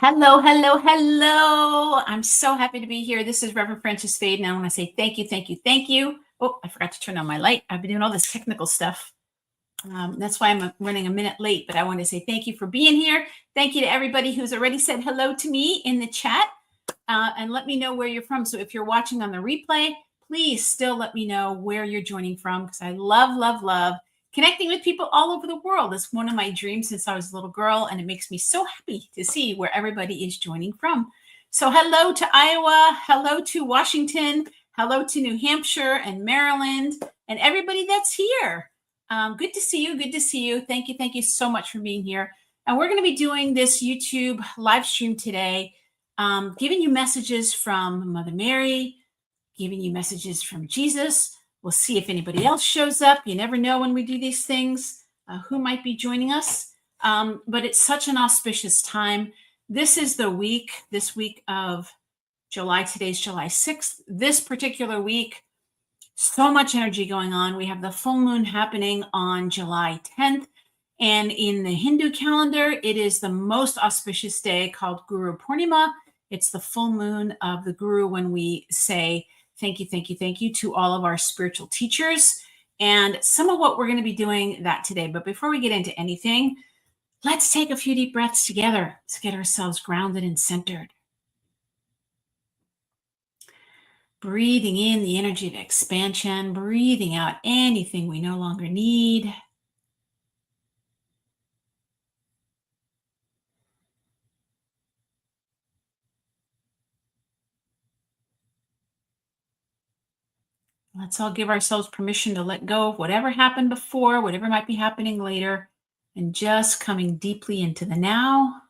Hello, hello, hello. I'm so happy to be here. This is Reverend Francis Fayden. I want to say thank you, thank you, thank you. Oh, I forgot to turn on my light. I've been doing all this technical stuff. That's why I'm running a minute late, but I want to say thank you for being here. Thank you to everybody who's already said hello to me in the chat, and let me know where you're from. So if you're watching on the replay, please still let me know where you're joining from, because I love, love, love connecting with people all over the world. It's one of my dreams since I was a little girl, and it makes me so happy to see where everybody is joining from. So hello to Iowa, hello to Washington, hello to New Hampshire and Maryland, and everybody that's here. Good to see you. Good to see you. Thank you. Thank you so much for being here. And we're going to be doing this YouTube live stream today, giving you messages from Mother Mary, giving you messages from Jesus. We'll see if anybody else shows up. You never know when we do these things, who might be joining us. But it's such an auspicious time. This is this week of July. Today's July 6th. This particular week, so much energy going on. We have the full moon happening on July 10th. And in the Hindu calendar, it is the most auspicious day called Guru Purnima. It's the full moon of the Guru when we say thank you, thank you, thank you to all of our spiritual teachers. And some of what we're going to be doing that today. But before we get into anything, let's take a few deep breaths together to get ourselves grounded and centered. Breathing in the energy of expansion, breathing out anything we no longer need. Let's all give ourselves permission to let go of whatever happened before, whatever might be happening later, and just coming deeply into the now.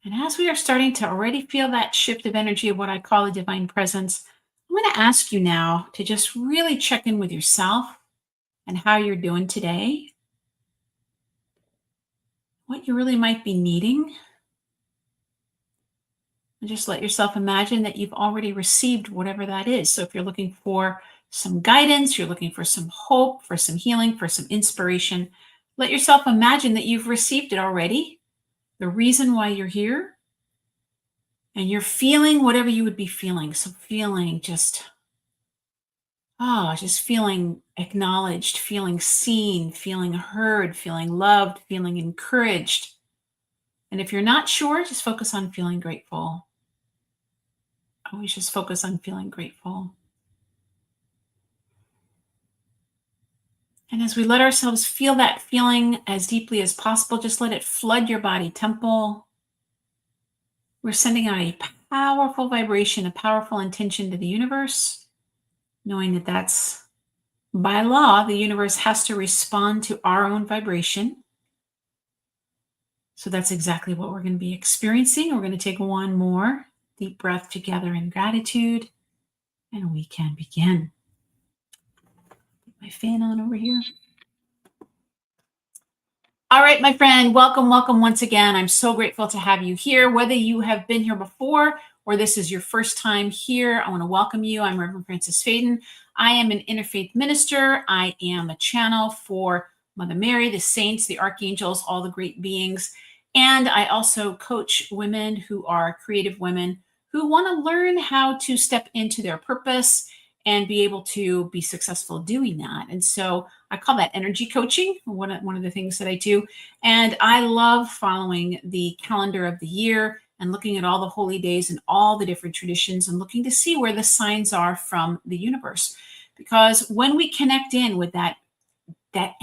And as we are starting to already feel that shift of energy of what I call a divine presence, I'm going to ask you now to just really check in with yourself and how you're doing today, what you really might be needing. And just let yourself imagine that you've already received whatever that is. So if you're looking for some guidance, you're looking for some hope, for some healing, for some inspiration, let yourself imagine that you've received it already, the reason why you're here, and you're feeling whatever you would be feeling. So feeling just feeling acknowledged, feeling seen, feeling heard, feeling loved, feeling encouraged. And if you're not sure, just focus on feeling grateful. Always just focus on feeling grateful. And as we let ourselves feel that feeling as deeply as possible, just let it flood your body temple. We're sending out a powerful vibration, a powerful intention to the universe, knowing that that's by law, the universe has to respond to our own vibration. So that's exactly what we're going to be experiencing. We're going to take one more deep breath together in gratitude, and we can begin. Put my fan on over here. All right, my friend, welcome, welcome once again. I'm so grateful to have you here. Whether you have been here before or this is your first time here, I want to welcome you. I'm Reverend Francis Fayden. I am an interfaith minister. I am a channel for Mother Mary, the saints, the archangels, all the great beings. And I also coach women who are creative women who want to learn how to step into their purpose and be able to be successful doing that. And so I call that energy coaching, one of the things that I do. And I love following the calendar of the year and looking at all the holy days and all the different traditions and looking to see where the signs are from the universe. Because when we connect in with that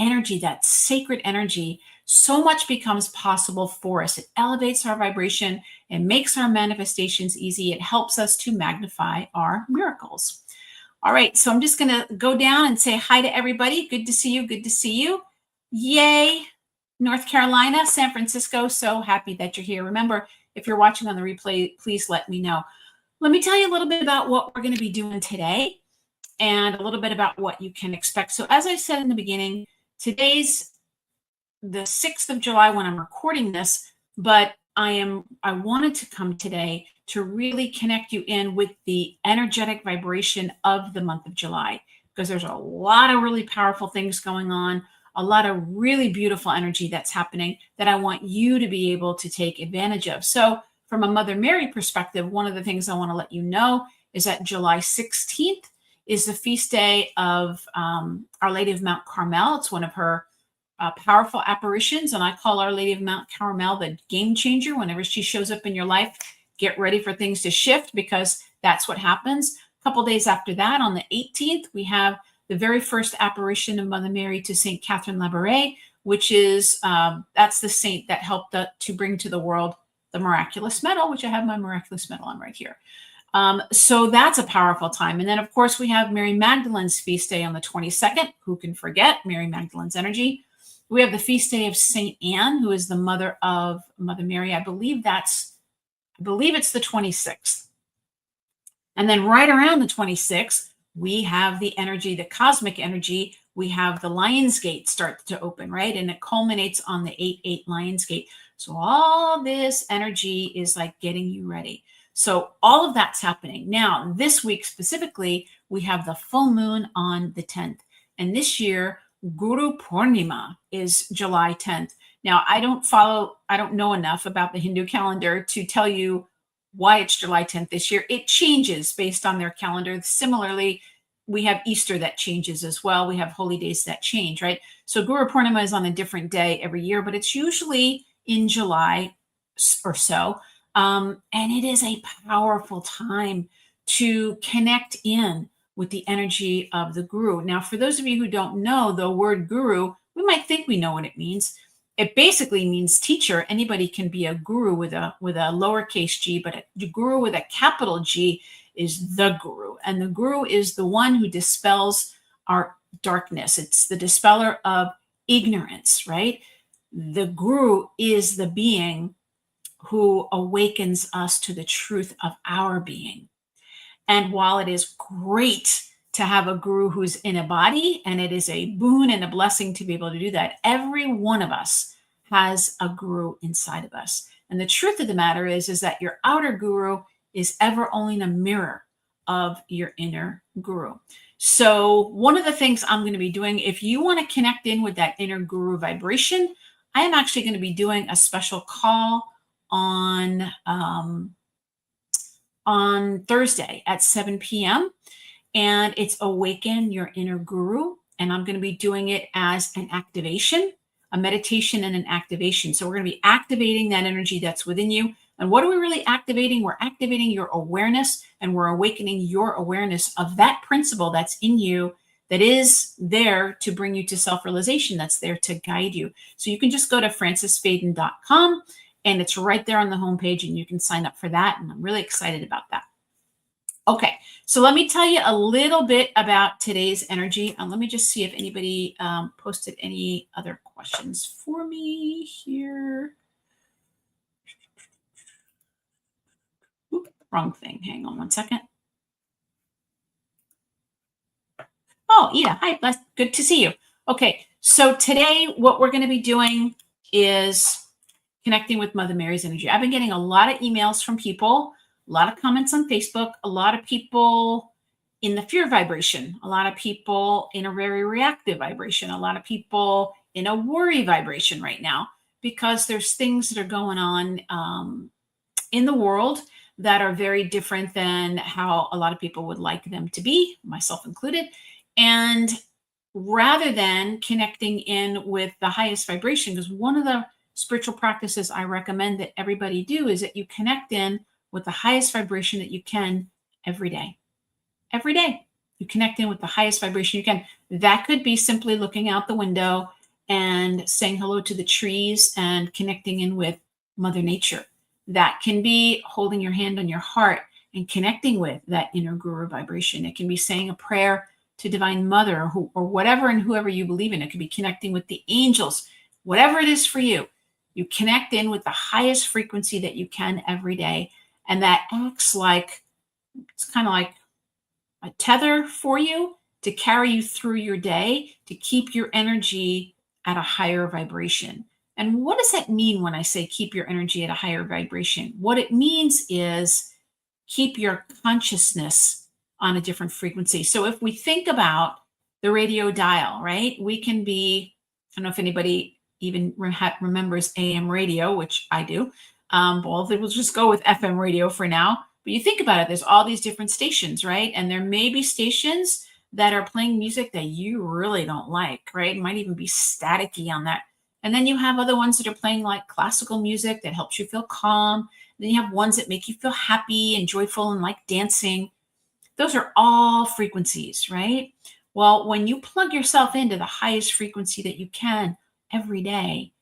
energy, that sacred energy, so much becomes possible for us. It elevates our vibration. It makes our manifestations easy. It helps us to magnify our miracles. All right, so I'm just going to go down and say hi to everybody. Good to see you. Good to see you. Yay, North Carolina, San Francisco. So happy that you're here. Remember, if you're watching on the replay, please let me know. Let me tell you a little bit about what we're going to be doing today and a little bit about what you can expect. So as I said in the beginning, today's the 6th of July when I'm recording this, but I wanted to come today to really connect you in with the energetic vibration of the month of July, because there's a lot of really powerful things going on, a lot of really beautiful energy that's happening that I want you to be able to take advantage of. So from a Mother Mary perspective, one of the things I want to let you know is that July 16th is the feast day of Our Lady of Mount Carmel. It's one of her powerful apparitions, and I call Our Lady of Mount Carmel the game changer. Whenever she shows up in your life, get ready for things to shift, because that's what happens. A couple days after that, on the 18th, we have the very first apparition of Mother Mary to Saint Catherine Labouré, which is that's the saint that helped to bring to the world the miraculous medal, which I have my miraculous medal on right here. So that's a powerful time. And then, of course, we have Mary Magdalene's feast day on the 22nd. Who can forget Mary Magdalene's energy? We have the feast day of Saint Anne, who is the mother of Mother Mary. I believe it's the 26th. And then right around the 26th, we have the energy, the cosmic energy. We have the Lion's Gate start to open, right? And it culminates on the 8/8 Lion's Gate. So all this energy is like getting you ready. So all of that's happening. Now, this week specifically, we have the full moon on the 10th. And this year, Guru Purnima is July 10th. Now, I don't know enough about the Hindu calendar to tell you why it's July 10th this year. It changes based on their calendar. Similarly, we have Easter that changes as well. We have holy days that change, right? So Guru Purnima is on a different day every year, but it's usually in July or so. And it is a powerful time to connect in with the energy of the guru. Now, for those of you who don't know the word guru, we might think we know what it means. It basically means teacher. Anybody can be a guru with a lowercase g, but a guru with a capital G is the guru. And the guru is the one who dispels our darkness. It's the dispeller of ignorance, right? The guru is the being who awakens us to the truth of our being. And while it is great to have a guru who's in a body, and it is a boon and a blessing to be able to do that, every one of us has a guru inside of us. And the truth of the matter is that your outer guru is ever only a mirror of your inner guru. So one of the things I'm going to be doing, if you want to connect in with that inner guru vibration, I am actually going to be doing a special call on Thursday at 7 p.m. And it's Awaken Your Inner Guru. And I'm going to be doing it as an activation, a meditation and an activation. So we're going to be activating that energy that's within you. And what are we really activating? We're activating your awareness, and we're awakening your awareness of that principle that's in you, that is there to bring you to self-realization, that's there to guide you. So you can just go to francisfayden.com, and it's right there on the homepage, and you can sign up for that. And I'm really excited about that. Okay, so let me tell you a little bit about today's energy. Let me just see if anybody posted any other questions for me here. Oop, wrong thing. Hang on one second. Oh, Ida, hi, bless. Good to see you. Okay, so today what we're going to be doing is connecting with Mother Mary's energy. I've been getting a lot of emails from people, a lot of comments on Facebook, a lot of people in the fear vibration, a lot of people in a very reactive vibration, a lot of people in a worry vibration right now, because there's things that are going on in the world that are very different than how a lot of people would like them to be, myself included. And rather than connecting in with the highest vibration, because one of the spiritual practices I recommend that everybody do is that you connect in with the highest vibration that you can every day. Every day, you connect in with the highest vibration you can. That could be simply looking out the window and saying hello to the trees and connecting in with Mother Nature. That can be holding your hand on your heart and connecting with that inner guru vibration. It can be saying a prayer to Divine Mother or whatever and whoever you believe in. It could be connecting with the angels, whatever it is for you. You connect in with the highest frequency that you can every day. And that acts like, it's kind of like a tether for you to carry you through your day, to keep your energy at a higher vibration. And what does that mean when I say keep your energy at a higher vibration? What it means is keep your consciousness on a different frequency. So if we think about the radio dial, right? We can be, I don't know if anybody even remembers AM radio, which I do. Well, we'll just go with FM radio for now. But you think about it, there's all these different stations, right? And there may be stations that are playing music that you really don't like, right? It might even be staticky on that. And then you have other ones that are playing like classical music that helps you feel calm. Then you have ones that make you feel happy and joyful and like dancing. Those are all frequencies, right? Well, when you plug yourself into the highest frequency that you can every day,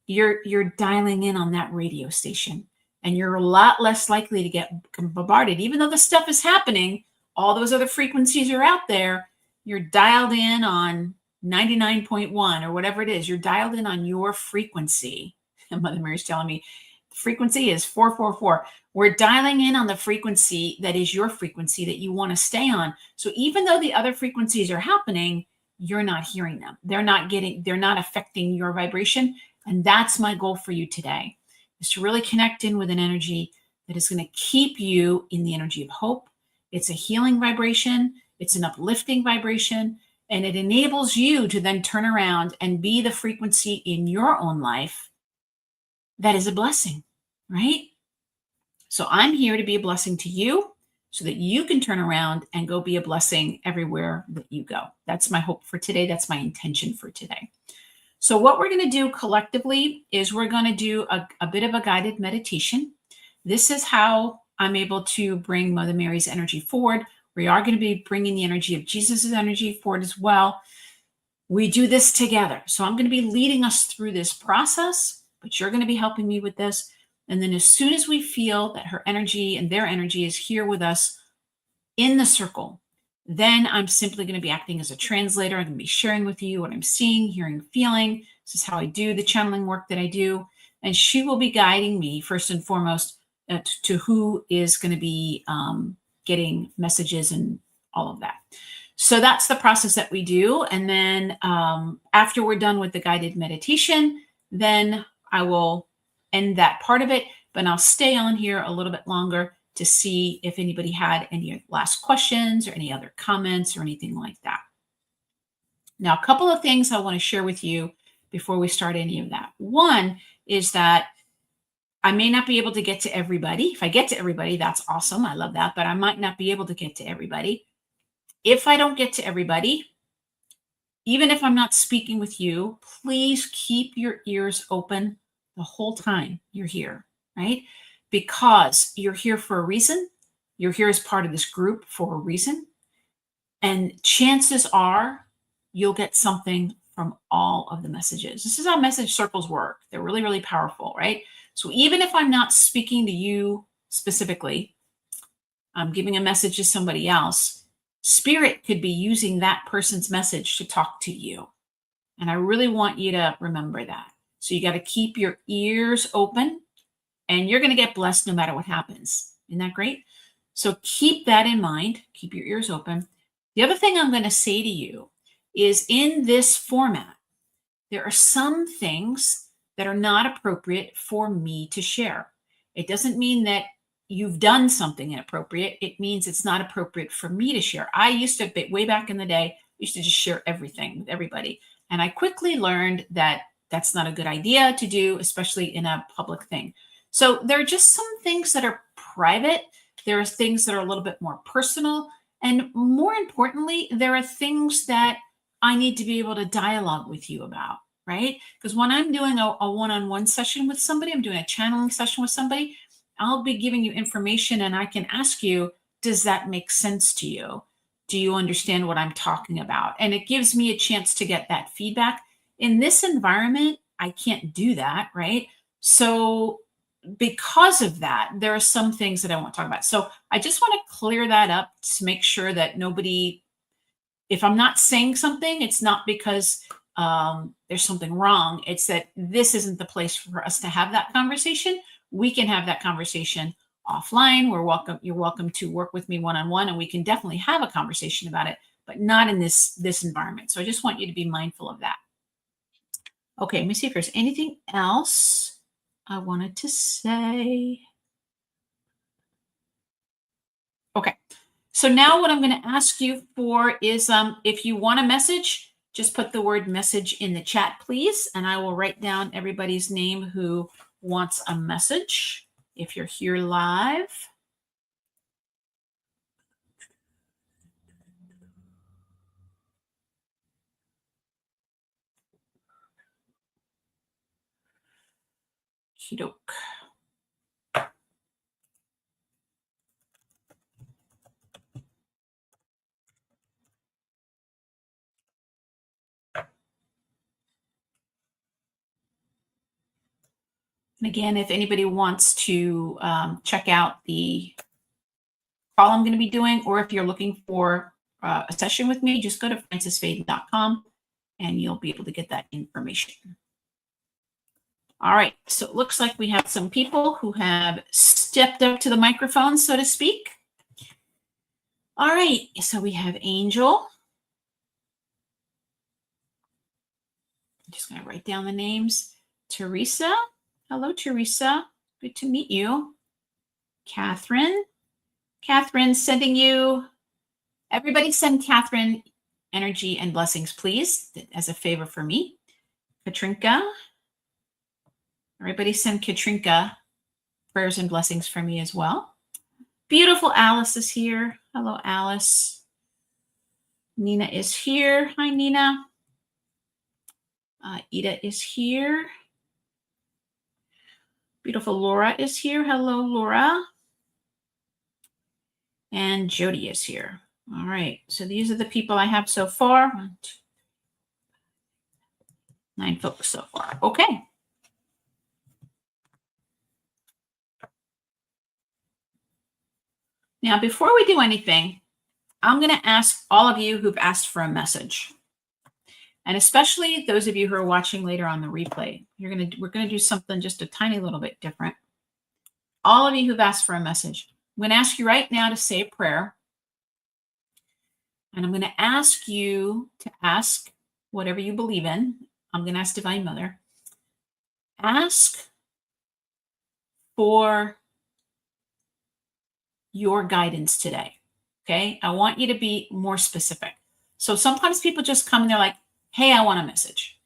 you're dialing in on that radio station, and you're a lot less likely to get bombarded. Even though the stuff is happening, all those other frequencies are out there. You're dialed in on 99.1 or whatever it is. You're dialed in on your frequency. And Mother Mary's telling me frequency is 444. We're dialing in on the frequency that is your frequency that you want to stay on. So even though the other frequencies are happening, you're not hearing them. They're not affecting your vibration. And that's my goal for you today, is to really connect in with an energy that is going to keep you in the energy of hope. It's a healing vibration. It's an uplifting vibration. And it enables you to then turn around and be the frequency in your own life that is a blessing, right? So I'm here to be a blessing to you so that you can turn around and go be a blessing everywhere that you go. That's my hope for today. That's my intention for today. So what we're going to do collectively is we're going to do a bit of a guided meditation. This is how I'm able to bring Mother Mary's energy forward. We are going to be bringing the energy of Jesus's energy forward as well. We do this together. So I'm going to be leading us through this process, but you're going to be helping me with this. And then as soon as we feel that her energy and their energy is here with us in the circle, then I'm simply going to be acting as a translator. I'm going to be sharing with you what I'm seeing, hearing, feeling. This is how I do the channeling work that I do. And she will be guiding me first and foremost to who is going to be getting messages and all of that. So that's the process that we do. And then after we're done with the guided meditation, then I will end that part of it, but I'll stay on here a little bit longer to see if anybody had any last questions or any other comments or anything like that. Now, a couple of things I want to share with you before we start any of that. One is that I may not be able to get to everybody. If I get to everybody, that's awesome. I love that, but I might not be able to get to everybody. If I don't get to everybody, even if I'm not speaking with you, please keep your ears open the whole time you're here, right? Because you're here for a reason. You're here as part of this group for a reason. And chances are you'll get something from all of the messages. This is how message circles work. They're really, really powerful, right? So even if I'm not speaking to you specifically, I'm giving a message to somebody else, Spirit could be using that person's message to talk to you. And I really want you to remember that. So you got to keep your ears open, and you're going to get blessed no matter what happens. Isn't that great? So keep that in mind. Keep your ears open. The other thing I'm going to say to you is, in this format, there are some things that are not appropriate for me to share. It doesn't mean that you've done something inappropriate. It means it's not appropriate for me to share. I used to, way back in the day, used to just share everything with everybody. And I quickly learned that that's not a good idea to do, especially in a public thing. So there are just some things that are private. There are things that are a little bit more personal. And more importantly, there are things that I need to be able to dialogue with you about, right? Because when I'm doing a one-on-one session with somebody, I'm doing a channeling session with somebody, I'll be giving you information and I can ask you, does that make sense to you? Do you understand what I'm talking about? And it gives me a chance to get that feedback. In this environment, I can't do that, right? So because of that, there are some things that I won't talk about. So I just want to clear that up to make sure that nobody, if I'm not saying something, it's not because there's something wrong. It's that this isn't the place for us to have that conversation. We can have that conversation offline. You're welcome to work with me one-on-one, and we can definitely have a conversation about it, but not in this environment. So I just want you to be mindful of that. Okay, let me see if there's anything else I wanted to say. Okay. So now what I'm going to ask you for is if you want a message, just put the word message in the chat, please. And I will write down everybody's name who wants a message if you're here live. Okey-doke. And again, if anybody wants to check out the call I'm going to be doing, or if you're looking for a session with me, just go to francisfayden.com and you'll be able to get that information. All right, so it looks like we have some people who have stepped up to the microphone, so to speak. All right, so we have Angel. I'm just going to write down the names. Teresa. Hello, Teresa. Good to meet you. Catherine. Catherine, sending you. Everybody send Catherine energy and blessings, please, as a favor for me. Katrinka. Everybody send Katrinka prayers and blessings for me as well. Beautiful Alice is here. Hello, Alice. Nina is here. Hi, Nina. Ida is here. Beautiful Laura is here. Hello, Laura. And Jody is here. All right. So these are the people I have so far. 1, 2, 9 folks so far. Okay. Now, before we do anything, I'm going to ask all of you who've asked for a message. And especially those of you who are watching later on the replay, we're going to do something just a tiny little bit different. All of you who've asked for a message, I'm going to ask you right now to say a prayer. And I'm going to ask you to ask whatever you believe in. I'm going to ask Divine Mother. Ask for your guidance today. Okay? I want you to be more specific. So sometimes people just come and they're like, hey, I want a message.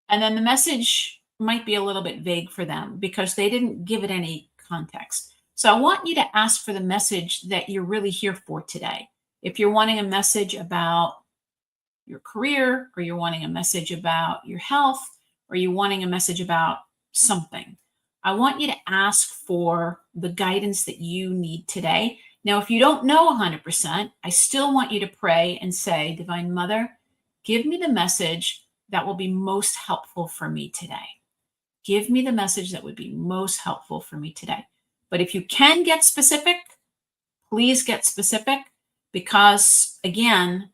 And then the message might be a little bit vague for them because they didn't give it any context. So I want you to ask for the message that you're really here for today. If you're wanting a message about your career, or you're wanting a message about your health, or you're wanting a message about something, I want you to ask for the guidance that you need today. Now, if you don't know 100%, I still want you to pray and say, Divine Mother, give me the message that will be most helpful for me today. Give me the message that would be most helpful for me today. But if you can get specific, please get specific, because again,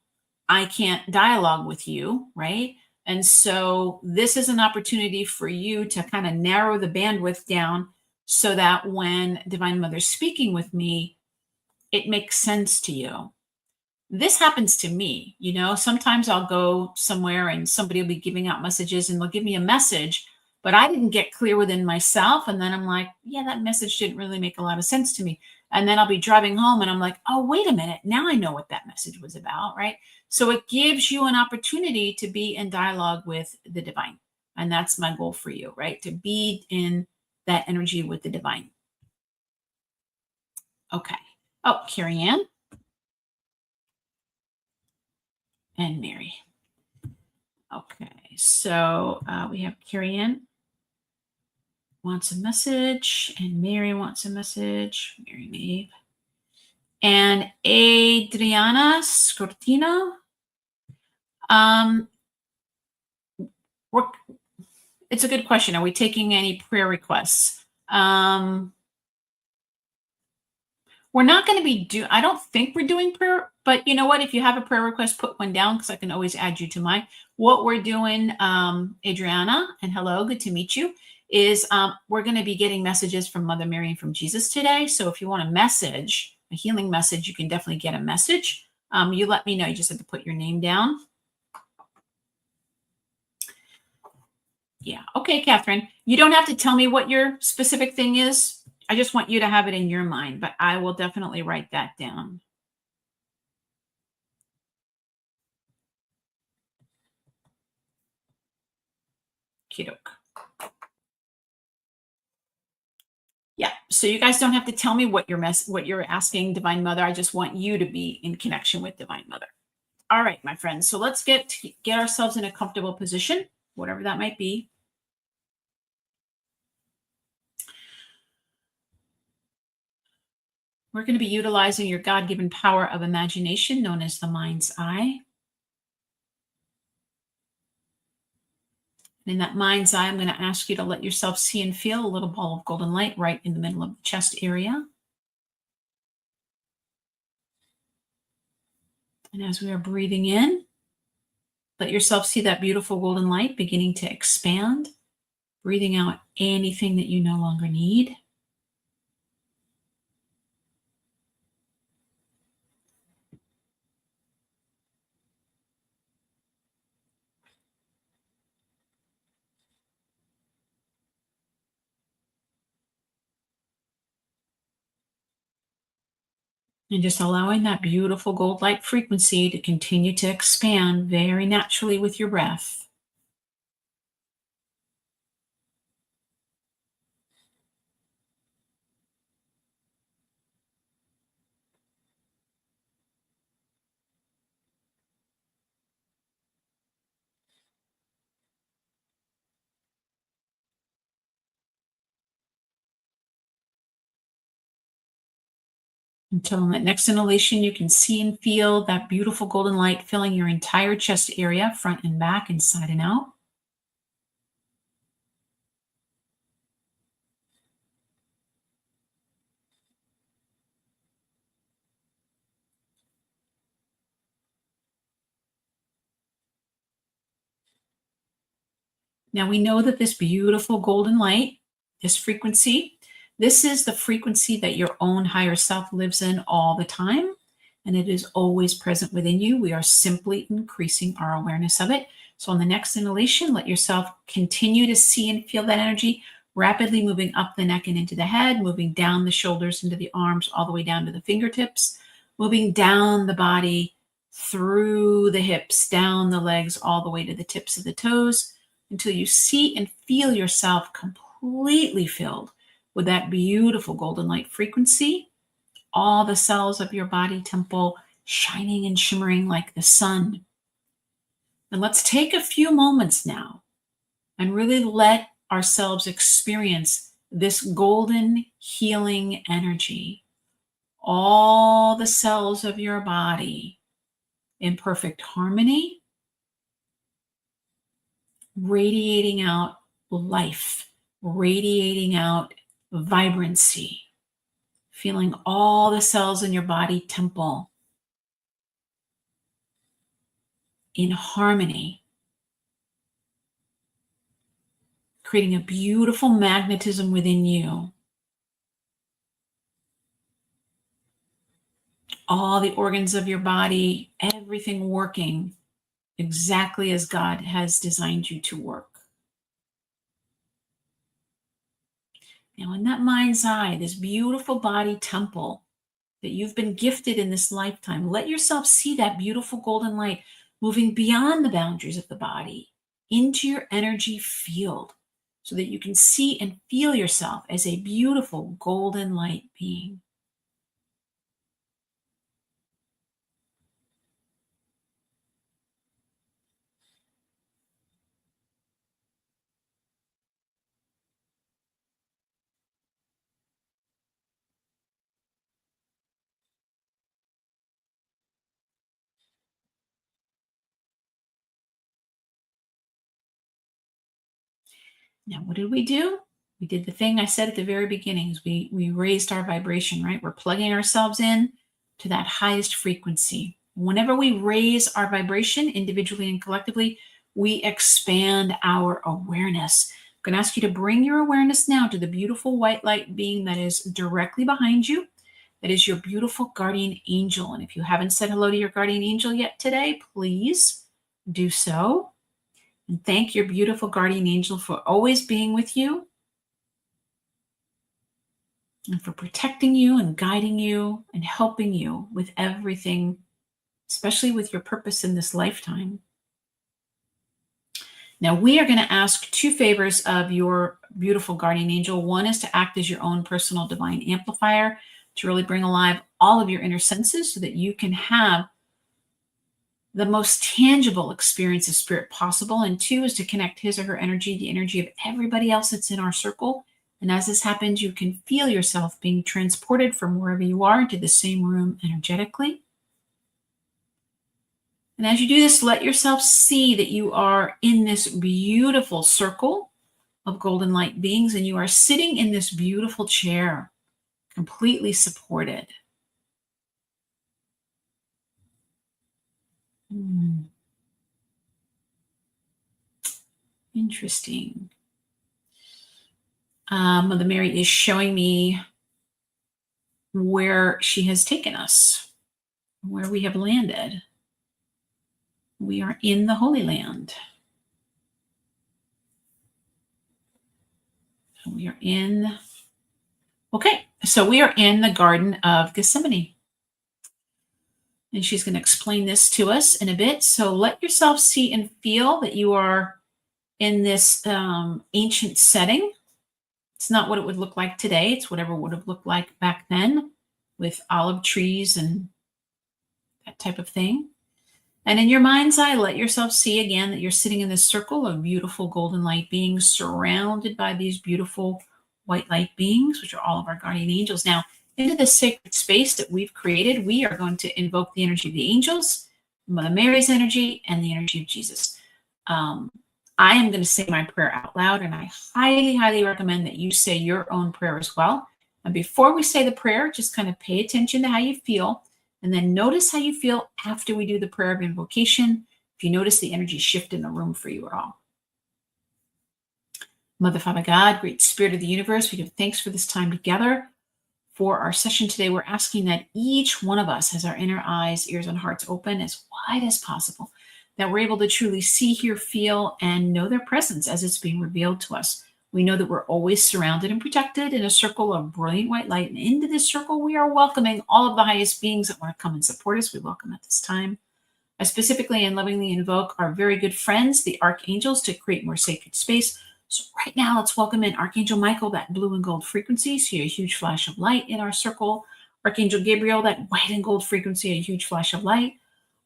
I can't dialogue with you, right? And so this is an opportunity for you to kind of narrow the bandwidth down so that when Divine Mother's speaking with me, it makes sense to you. This happens to me, you know, sometimes I'll go somewhere and somebody will be giving out messages and they'll give me a message, but I didn't get clear within myself. And then I'm like, yeah, that message didn't really make a lot of sense to me. And then I'll be driving home and I'm like, oh, wait a minute. Now I know what that message was about, right? So it gives you an opportunity to be in dialogue with the divine. And that's my goal for you, right? To be in that energy with the divine. Okay. Oh, Carrie Ann and Mary. Okay. So we have Carrie Ann wants a message, and Mary wants a message. Mary Maeve. And Adriana Scortino. It's a good question. Are we taking any prayer requests? We're not going to be I don't think we're doing prayer, but you know what? If you have a prayer request, put one down because I can always add you to mine. What we're doing, Adriana, and hello, good to meet you, is we're going to be getting messages from Mother Mary and from Jesus today. So if you want a message, a healing message, you can definitely get a message. You let me know. You just have to put your name down. Yeah. Okay, Catherine. You don't have to tell me what your specific thing is. I just want you to have it in your mind, but I will definitely write that down. Kidok. Yeah. So you guys don't have to tell me what you're asking Divine Mother. I just want you to be in connection with Divine Mother. All right, my friends. So let's get ourselves in a comfortable position, whatever that might be. We're going to be utilizing your God-given power of imagination, known as the mind's eye. And in that mind's eye, I'm going to ask you to let yourself see and feel a little ball of golden light right in the middle of the chest area. And as we are breathing in, let yourself see that beautiful golden light beginning to expand, breathing out anything that you no longer need. And just allowing that beautiful gold light frequency to continue to expand very naturally with your breath. Until on that next inhalation, you can see and feel that beautiful golden light filling your entire chest area, front and back, inside and out. Now we know that this beautiful golden light, this frequency, this is the frequency that your own higher self lives in all the time, and it is always present within you. We are simply increasing our awareness of it. So on the next inhalation, let yourself continue to see and feel that energy rapidly moving up the neck and into the head, moving down the shoulders into the arms, all the way down to the fingertips, moving down the body, through the hips, down the legs, all the way to the tips of the toes, until you see and feel yourself completely filled with that beautiful golden light frequency, all the cells of your body temple shining and shimmering like the sun. And let's take a few moments now and really let ourselves experience this golden healing energy. All the cells of your body in perfect harmony, radiating out life, radiating out vibrancy, feeling all the cells in your body temple in harmony, creating a beautiful magnetism within you. All the organs of your body, everything working exactly as God has designed you to work. Now, in that mind's eye, this beautiful body temple that you've been gifted in this lifetime, let yourself see that beautiful golden light moving beyond the boundaries of the body into your energy field so that you can see and feel yourself as a beautiful golden light being. Now, what did we do? We did the thing I said at the very beginning is we raised our vibration, right? We're plugging ourselves in to that highest frequency. Whenever we raise our vibration individually and collectively, we expand our awareness. I'm going to ask you to bring your awareness now to the beautiful white light being that is directly behind you. That is your beautiful guardian angel. And if you haven't said hello to your guardian angel yet today, please do so. And thank your beautiful guardian angel for always being with you and for protecting you and guiding you and helping you with everything, especially with your purpose in this lifetime. Now, we are going to ask two favors of your beautiful guardian angel. One is to act as your own personal divine amplifier to really bring alive all of your inner senses so that you can have the most tangible experience of spirit possible. And two is to connect his or her energy, the energy of everybody else that's in our circle. And as this happens, you can feel yourself being transported from wherever you are into the same room energetically. And as you do this, let yourself see that you are in this beautiful circle of golden light beings, and you are sitting in this beautiful chair, completely supported. Interesting. Mother Mary is showing me where she has taken us, where we have landed. We are in the Holy Land. We are in, okay, so we are in the Garden of Gethsemane. And she's going to explain this to us in a bit. So let yourself see and feel that you are in this ancient setting. It's not what it would look like today. It's whatever it would have looked like back then with olive trees and that type of thing. And in your mind's eye, let yourself see again that you're sitting in this circle of beautiful golden light beings surrounded by these beautiful white light beings, which are all of our guardian angels. Now, into this sacred space that we've created, we are going to invoke the energy of the angels, Mother Mary's energy, and the energy of Jesus. I am going to say my prayer out loud, and I highly, highly recommend that you say your own prayer as well. And before we say the prayer, just kind of pay attention to how you feel, and then notice how you feel after we do the prayer of invocation. If you notice the energy shift in the room for you at all. Mother, Father, God, great spirit of the universe, we give thanks for this time together. For our session today, we're asking that each one of us has our inner eyes, ears, and hearts open as wide as possible, that we're able to truly see, hear, feel, and know their presence as it's being revealed to us. We know that we're always surrounded and protected in a circle of brilliant white light. And into this circle, we are welcoming all of the highest beings that want to come and support us. We welcome at this time. I specifically and lovingly invoke our very good friends, the archangels, to create more sacred space. So right now, let's welcome in Archangel Michael, that blue and gold frequency. See a huge flash of light in our circle. Archangel Gabriel, that white and gold frequency, a huge flash of light.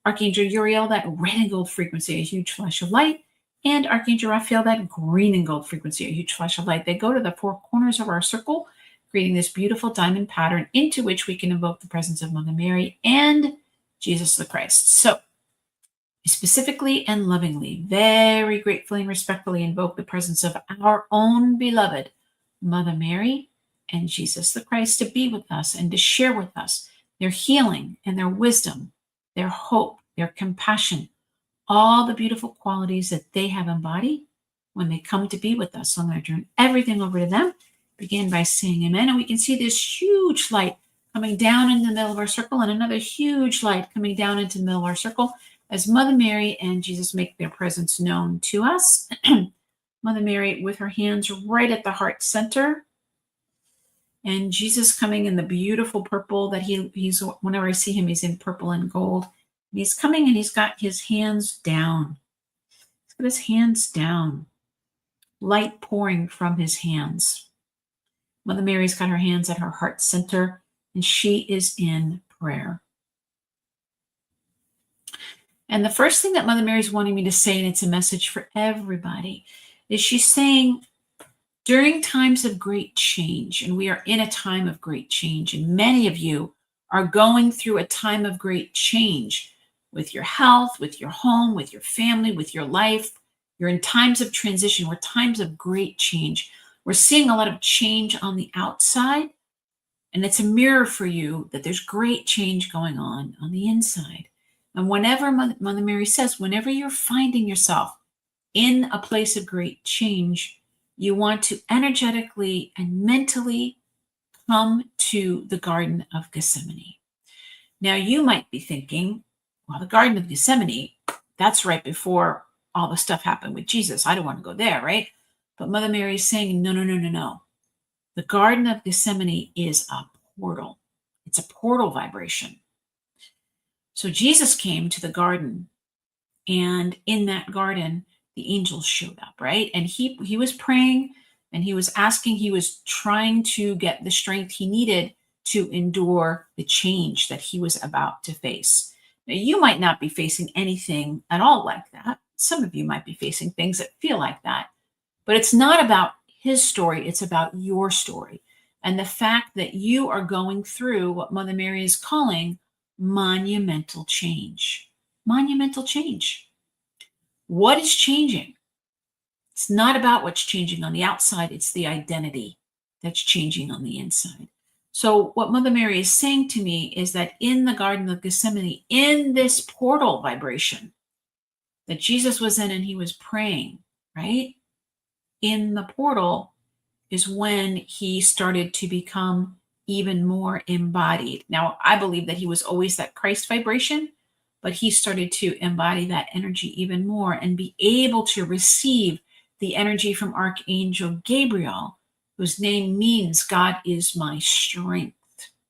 Archangel Uriel, that red and gold frequency, a huge flash of light. And Archangel Raphael, that green and gold frequency, a huge flash of light. They go to the four corners of our circle, creating this beautiful diamond pattern into which we can invoke the presence of Mother Mary and Jesus the Christ. So, specifically and lovingly, very gratefully and respectfully invoke the presence of our own beloved Mother Mary and Jesus the Christ to be with us and to share with us their healing and their wisdom, their hope, their compassion, all the beautiful qualities that they have embodied when they come to be with us. So I'm going to turn everything over to them. Begin by saying amen. And we can see this huge light coming down in the middle of our circle and another huge light coming down into the middle of our circle as Mother Mary and Jesus make their presence known to us. Mother Mary with her hands right at the heart center. And Jesus coming in the beautiful purple that he's, whenever I see him, he's in purple and gold. And he's coming and he's got his hands down. He's got his hands down. Light pouring from his hands. Mother Mary's got her hands at her heart center, and she is in prayer. And the first thing that Mother Mary's wanting me to say, and it's a message for everybody, is she's saying, during times of great change, and we are in a time of great change, and many of you are going through a time of great change with your health, with your home, with your family, with your life. You're in times of transition. We're times of great change. We're seeing a lot of change on the outside, and it's a mirror for you that there's great change going on the inside. And whenever Mother Mary says, whenever you're finding yourself in a place of great change, you want to energetically and mentally come to the Garden of Gethsemane. Now, you might be thinking, well, the Garden of Gethsemane, that's right before all the stuff happened with Jesus. I don't want to go there, right? But Mother Mary is saying, no, no, no, no, no. The Garden of Gethsemane is a portal. It's a portal vibration. So Jesus came to the garden, and in that garden, the angels showed up, right? And he was praying, and he was asking, he was trying to get the strength he needed to endure the change that he was about to face. Now, you might not be facing anything at all like that. Some of you might be facing things that feel like that. But it's not about his story, it's about your story. And the fact that you are going through what Mother Mary is calling monumental change. Monumental change. What is changing? It's not about what's changing on the outside, it's the identity that's changing on the inside. So, what Mother Mary is saying to me is that in the Garden of Gethsemane, in this portal vibration that Jesus was in and he was praying, right? In the portal is when he started to become even more embodied. Now, I believe that he was always that Christ vibration, but he started to embody that energy even more and be able to receive the energy from Archangel Gabriel, whose name means God is my strength,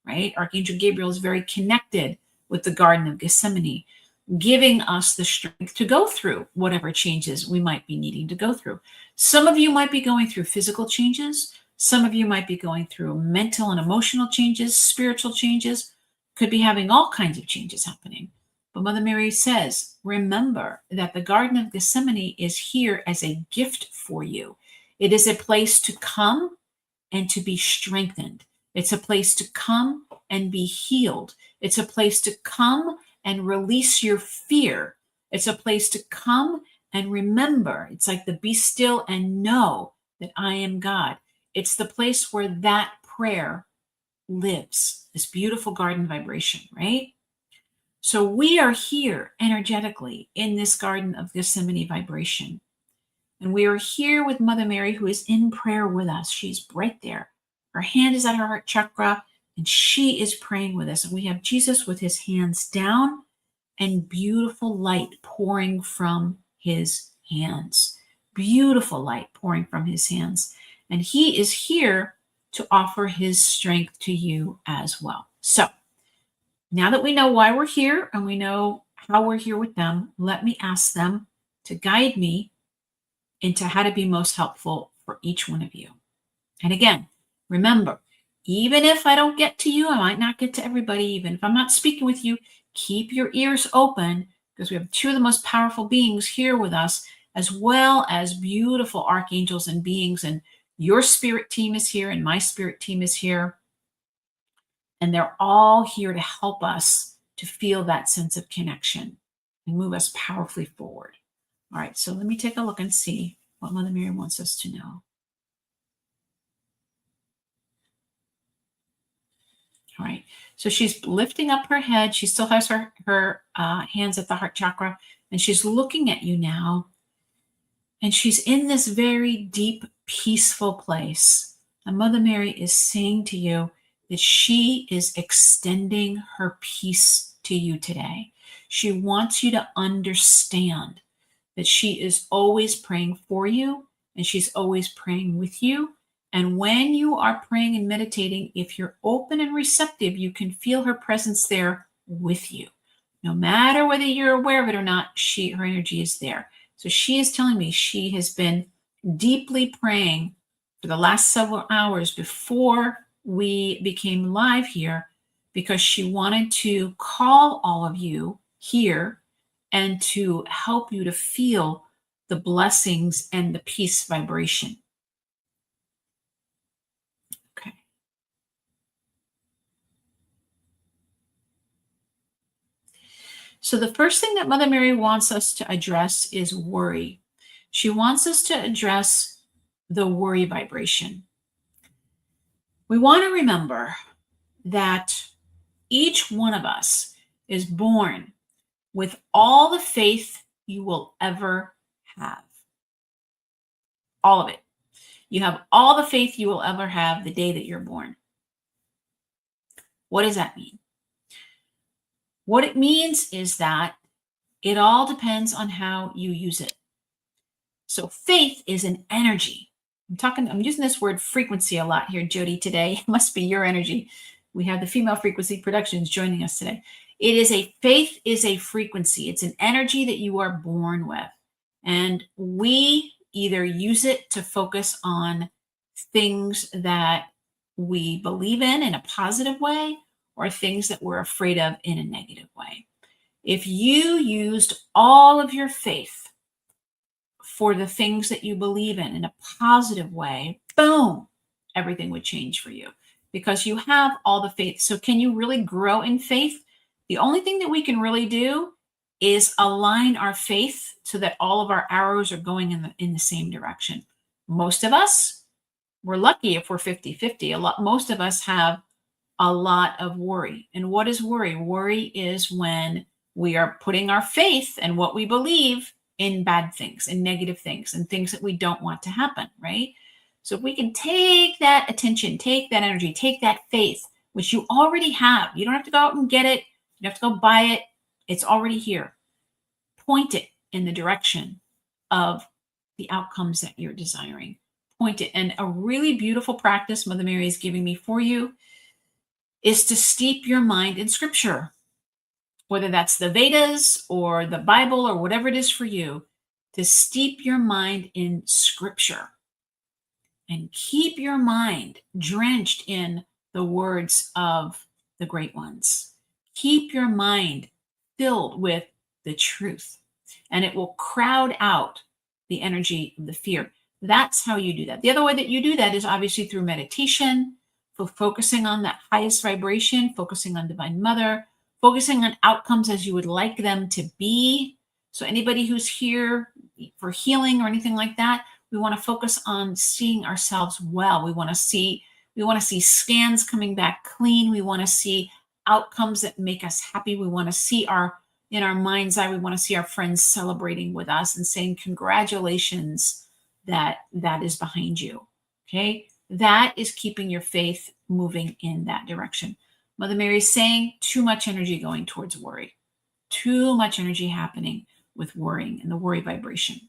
right? Archangel Gabriel is very connected with the Garden of Gethsemane, giving us the strength to go through whatever changes we might be needing to go through. Some of you might be going through physical changes. Some of you might be going through mental and emotional changes, spiritual changes, could be having all kinds of changes happening. But Mother Mary says, remember that the Garden of Gethsemane is here as a gift for you. It is a place to come and to be strengthened. It's a place to come and be healed. It's a place to come and release your fear. It's a place to come and remember. It's like the be still and know that I am God. It's the place where that prayer lives, this beautiful garden vibration, right? So we are here energetically in this Garden of Gethsemane vibration. And we are here with Mother Mary, who is in prayer with us. She's right there. Her hand is at her heart chakra, and she is praying with us. And we have Jesus with his hands down and beautiful light pouring from his hands. Beautiful light pouring from his hands. And he is here to offer his strength to you as well. So now that we know why we're here and we know how we're here with them, let me ask them to guide me into how to be most helpful for each one of you. And again, remember, even if I don't get to you, I might not get to everybody, even if I'm not speaking with you, keep your ears open because we have two of the most powerful beings here with us, as well as beautiful archangels and beings. And your spirit team is here and my spirit team is here. And they're all here to help us to feel that sense of connection and move us powerfully forward. All right, so let me take a look and see what Mother Mary wants us to know. All right, so she's lifting up her head. She still has her hands at the heart chakra, and she's looking at you now. And she's in this very deep, peaceful place. And Mother Mary is saying to you that she is extending her peace to you today. She wants you to understand that she is always praying for you and she's always praying with you. And when you are praying and meditating, if you're open and receptive, you can feel her presence there with you. No matter whether you're aware of it or not, her energy is there. So she is telling me she has been deeply praying for the last several hours before we became live here because she wanted to call all of you here and to help you to feel the blessings and the peace vibration. Okay. So the first thing that Mother Mary wants us to address is worry. She wants us to address the worry vibration. We want to remember that each one of us is born with all the faith you will ever have. All of it. You have all the faith you will ever have the day that you're born. What does that mean? What it means is that it all depends on how you use it. So faith is an energy. I'm using this word frequency a lot here, Jody, today. It must be your energy. We have the Female Frequency Productions joining us today. Faith is a frequency. It's an energy that you are born with. And we either use it to focus on things that we believe in a positive way, or things that we're afraid of in a negative way. If you used all of your faith for the things that you believe in a positive way, boom, everything would change for you because you have all the faith. So can you really grow in faith? The only thing that we can really do is align our faith so that all of our arrows are going in the same direction. Most of us, we're lucky if we're 50-50. Most of us have a lot of worry. And what is worry? Worry is when we are putting our faith and what we believe in bad things, in negative things, and things that we don't want to happen, right? So if we can take that attention, take that energy, take that faith, which you already have, you don't have to go out and get it, you don't have to go buy it, it's already here. Point it in the direction of the outcomes that you're desiring. Point it. And a really beautiful practice Mother Mary is giving me for you is to steep your mind in scripture, whether that's the Vedas or the Bible or whatever it is for you, to steep your mind in scripture and keep your mind drenched in the words of the great ones. Keep your mind filled with the truth, and it will crowd out the energy of the fear. That's how you do that. The other way that you do that is obviously through meditation, for focusing on that highest vibration, focusing on Divine Mother, focusing on outcomes as you would like them to be. So anybody who's here for healing or anything like that, we want to focus on seeing ourselves well. We want to see scans coming back clean. We want to see outcomes that make us happy. We want to see in our mind's eye, we want to see our friends celebrating with us and saying, congratulations, that is behind you. Okay. That is keeping your faith moving in that direction. Mother Mary is saying too much energy going towards worry, too much energy happening with worrying and the worry vibration.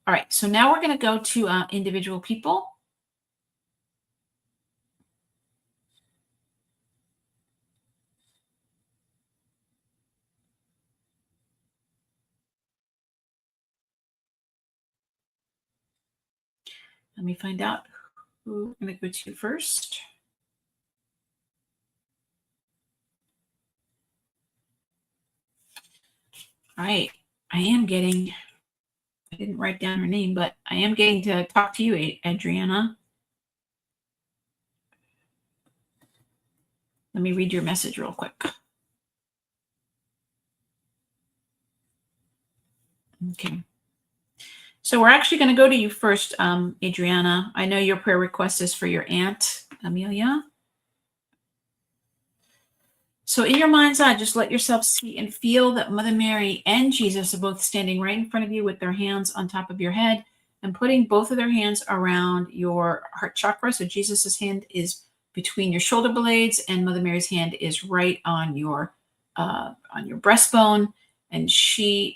All right, so now we're going to go to individual people. Let me find out who I'm going to go to first. All right, I didn't write down her name, but I am getting to talk to you, Adriana. Let me read your message real quick. Okay. So we're actually going to go to you first, Adriana. I know your prayer request is for your aunt, Amelia. So in your mind's eye, just let yourself see and feel that Mother Mary and Jesus are both standing right in front of you with their hands on top of your head and putting both of their hands around your heart chakra. So Jesus's hand is between your shoulder blades and Mother Mary's hand is right on your breastbone. And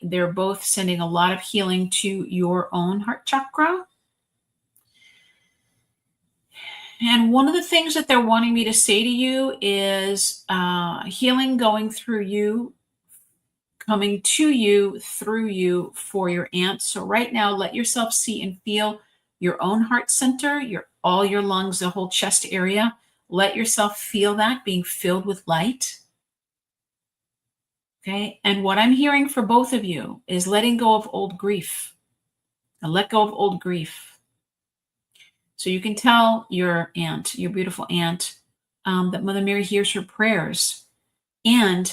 they're both sending a lot of healing to your own heart chakra. And one of the things that they're wanting me to say to you is healing going through you, coming to you, through you for your aunt. So right now, let yourself see and feel your own heart center, all your lungs, the whole chest area. Let yourself feel that being filled with light. Okay. And what I'm hearing for both of you is letting go of old grief. And let go of old grief. So you can tell your aunt, your beautiful aunt, that Mother Mary hears her prayers, and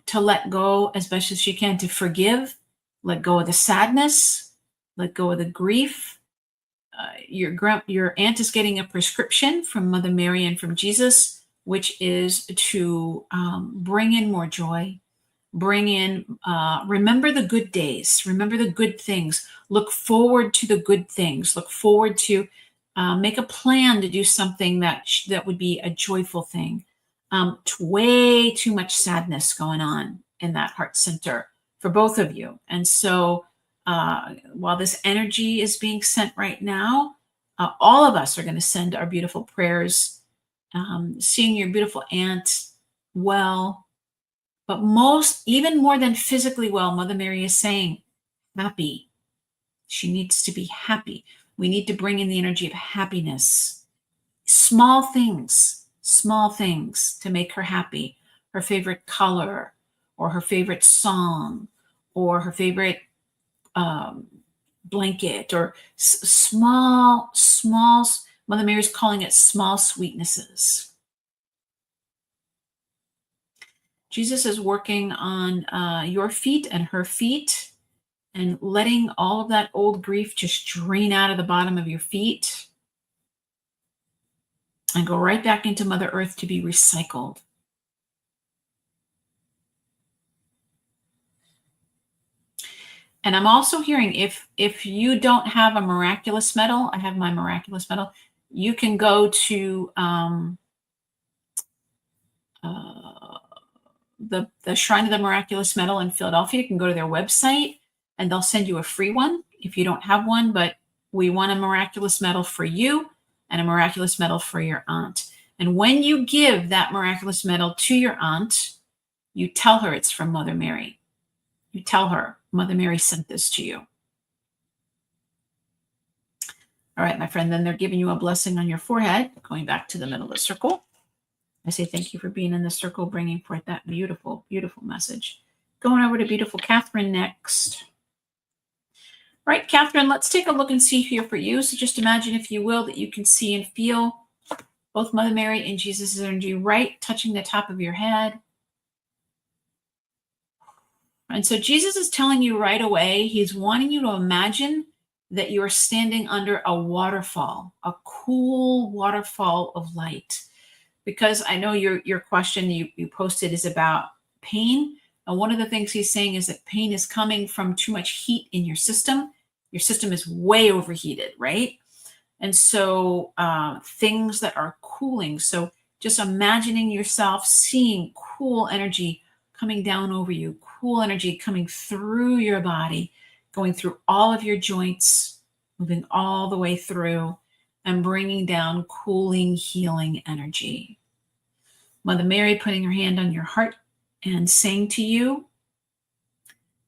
to let go as best as she can, to forgive, let go of the sadness, let go of the grief. Your aunt is getting a prescription from Mother Mary and from Jesus, which is to bring in more joy, remember the good days, remember the good things, look forward to the good things, look forward to make a plan to do something that would be a joyful thing. Way too much sadness going on in that heart center. for both of you. And so while this energy is being sent right now, all of us are going to send our beautiful prayers, seeing your beautiful aunt well, but even more than physically well, Mother Mary is saying happy. She needs to be happy. We need to bring in the energy of happiness. Small things to make her happy. Her favorite color, or her favorite song, or her favorite blanket, or small. Mother Mary's calling it small sweetnesses. Jesus is working on your feet and her feet, and letting all of that old grief just drain out of the bottom of your feet and go right back into Mother Earth to be recycled. And I'm also hearing, if you don't have a miraculous medal, I have my miraculous medal. You can go to the Shrine of the Miraculous Medal in Philadelphia. You can go to their website and they'll send you a free one if you don't have one. But we want a miraculous medal for you and a miraculous medal for your aunt. And when you give that miraculous medal to your aunt, you tell her it's from Mother Mary. You tell her, Mother Mary sent this to you. All right, my friend, then they're giving you a blessing on your forehead, going back to the middle of the circle. I say thank you for being in the circle, bringing forth that beautiful, beautiful message. Going over to beautiful Catherine next. All right, Catherine, let's take a look and see here for you. So just imagine, if you will, that you can see and feel both Mother Mary and Jesus' energy right touching the top of your head. And so Jesus is telling you right away, he's wanting you to imagine that you are standing under a waterfall, a cool waterfall of light. Because I know your question you posted is about pain. And one of the things he's saying is that pain is coming from too much heat in your system. Your system is way overheated, right? And so things that are cooling. So just imagining yourself seeing cool energy coming down over you, cool energy coming through your body, going through all of your joints, moving all the way through, and bringing down cooling, healing energy. Mother Mary putting her hand on your heart and saying to you,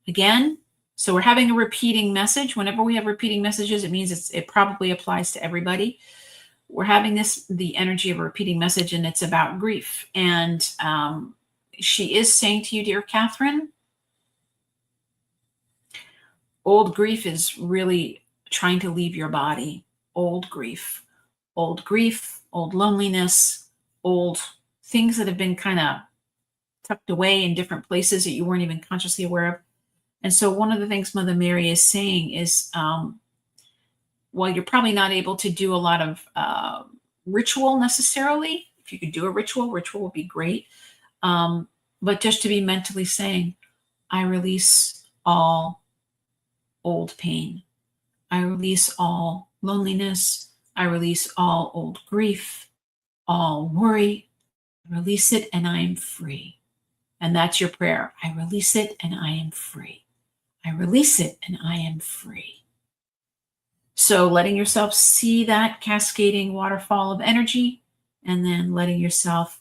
again, so we're having a repeating message. Whenever we have repeating messages, it means it probably applies to everybody. We're having the energy of a repeating message, and it's about grief. And she is saying to you, dear Catherine, old grief is really trying to leave your body. Old grief, old loneliness, old things that have been kind of tucked away in different places that you weren't even consciously aware of. And so one of the things Mother Mary is saying is, while you're probably not able to do a lot of ritual necessarily, if you could do a ritual would be great. But just to be mentally saying, I release all old pain. I release all loneliness. I release all old grief, all worry. I release it and I am free. And that's your prayer. I release it and I am free. I release it and I am free. So letting yourself see that cascading waterfall of energy, and then letting yourself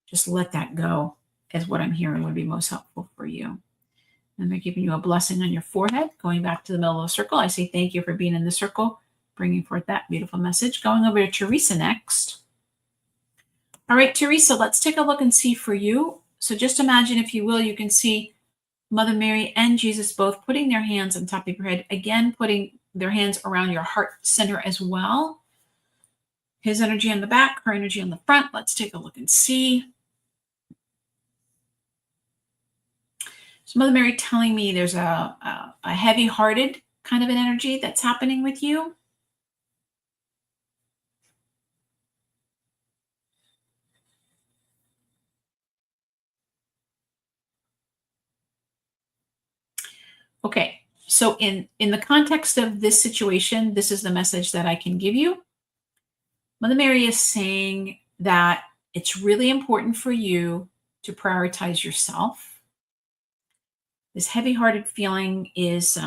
just let that go is what I'm hearing would be most helpful for you. And they're giving you a blessing on your forehead, going back to the middle of the circle. I say thank you for being in the circle, bringing forth that beautiful message. Going over to Teresa next. All right, Teresa, let's take a look and see for you. So just imagine, if you will, you can see Mother Mary and Jesus both putting their hands on top of your head, again, putting their hands around your heart center as well. His energy on the back, her energy on the front. Let's take a look and see. So Mother Mary telling me there's a heavy-hearted kind of an energy that's happening with you. Okay, so in the context of this situation, this is the message that I can give you. Mother Mary is saying that it's really important for you to prioritize yourself. This heavy-hearted feeling is,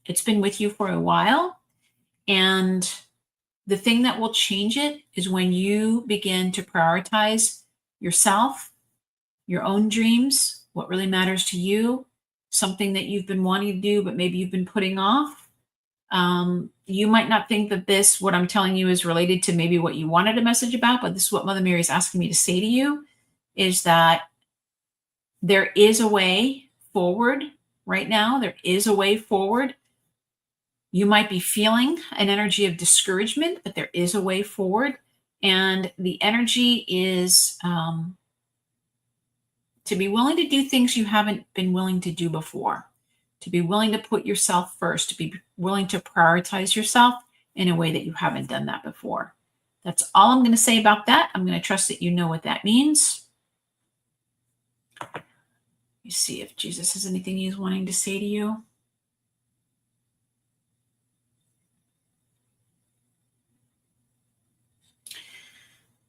it's been with you for a while. And the thing that will change it is when you begin to prioritize yourself, your own dreams, what really matters to you, something that you've been wanting to do, but maybe you've been putting off. You might not think that this, what I'm telling you, is related to maybe what you wanted a message about, but this is what Mother Mary is asking me to say to you, is that there is a way forward right now. There is a way forward. You might be feeling an energy of discouragement, but there is a way forward. And the energy is to be willing to do things you haven't been willing to do before, to be willing to put yourself first, to be willing to prioritize yourself in a way that you haven't done that before. That's all I'm going to say about that. I'm going to trust that you know what that means. You see if Jesus has anything he's wanting to say to you.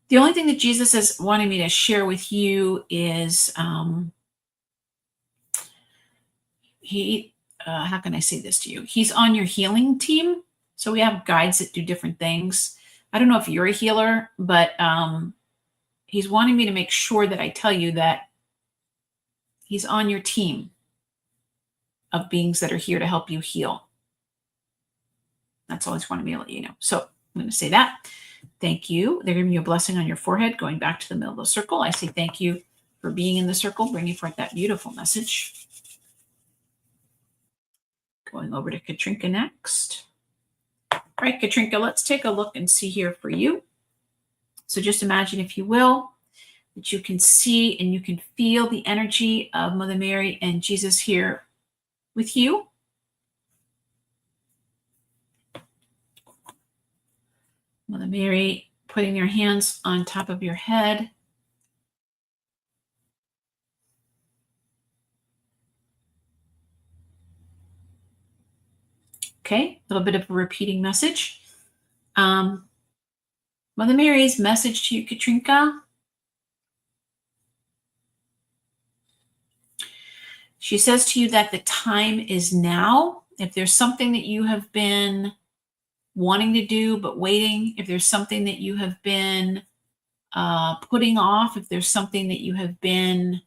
The only thing that Jesus is wanting me to share with you is how can I say this to you? He's on your healing team. So we have guides that do different things. I don't know if you're a healer, but he's wanting me to make sure that I tell you that he's on your team of beings that are here to help you heal. That's all he's wanting me to let you know. So I'm going to say that. Thank you. They're giving you a blessing on your forehead, going back to the middle of the circle. I say thank you for being in the circle, bringing forth that beautiful message. Going over to Katrinka next. All right, Katrinka, let's take a look and see here for you. So just imagine, if you will, that you can see and you can feel the energy of Mother Mary and Jesus here with you. Mother Mary putting their hands on top of your head. Okay, a little bit of a repeating message. Mother Mary's message to you, Katrinka. She says to you that the time is now. If there's something that you have been wanting to do but waiting, if there's something that you have been putting off, if there's something that you have been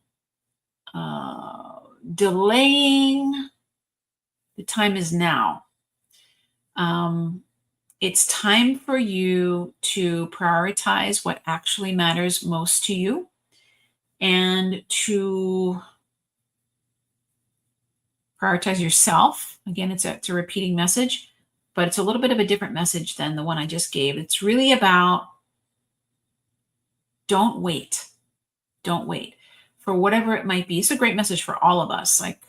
delaying, the time is now. It's time for you to prioritize what actually matters most to you, and to prioritize yourself. Again, it's a repeating message, but it's a little bit of a different message than the one I just gave. It's really about don't wait. Don't wait for whatever it might be. It's a great message for all of us. Like,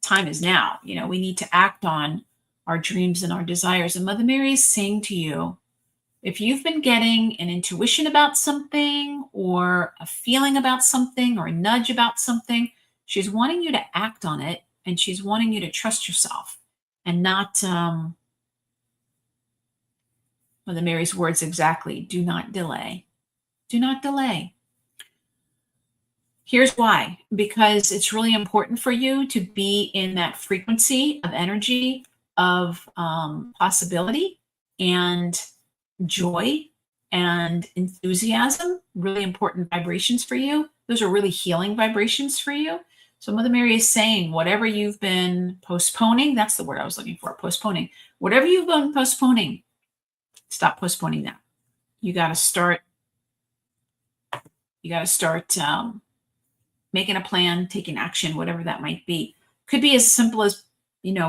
time is now. You know, we need to act on our dreams and our desires. And Mother Mary is saying to you, if you've been getting an intuition about something, or a feeling about something, or a nudge about something, she's wanting you to act on it, and she's wanting you to trust yourself and not, Mother Mary's words exactly, do not delay. Do not delay. Here's why. Because it's really important for you to be in that frequency of energy, of possibility and joy and enthusiasm. Really important vibrations for you. Those are really healing vibrations for you. So Mother Mary is saying, whatever you've been postponing, that's the word I was looking for, postponing. Whatever you've been postponing, stop postponing that. You got to start making a plan, taking action, whatever that might be. Could be as simple as,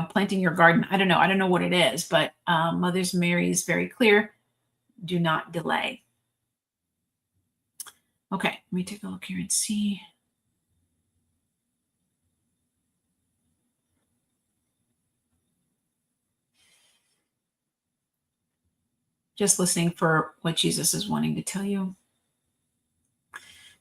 planting your garden. I don't know what it is, but Mother Mary is very clear. Do not delay. Okay, let me take a look here and see. Just listening for what Jesus is wanting to tell you.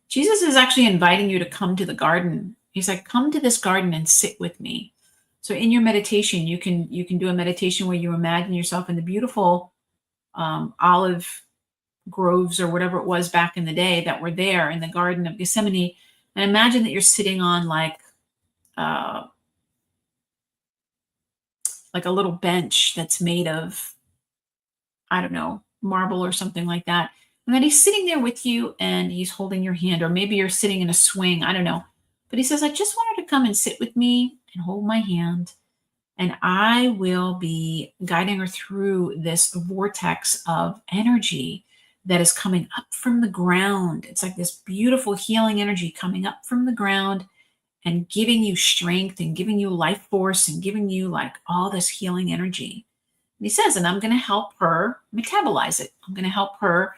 Jesus is actually inviting you to come to the garden. He's like, come to this garden and sit with me. So in your meditation, you can do a meditation where you imagine yourself in the beautiful olive groves or whatever it was back in the day that were there in the Garden of Gethsemane. And imagine that you're sitting on uh, like a little bench that's made of, I don't know, marble or something like that. And then he's sitting there with you and he's holding your hand, or maybe you're sitting in a swing. I don't know. But he says, I just wanted to come and sit with me and hold my hand. And I will be guiding her through this vortex of energy that is coming up from the ground. It's like this beautiful healing energy coming up from the ground and giving you strength and giving you life force and giving you like all this healing energy. And he says, and I'm going to help her metabolize it. I'm going to help her.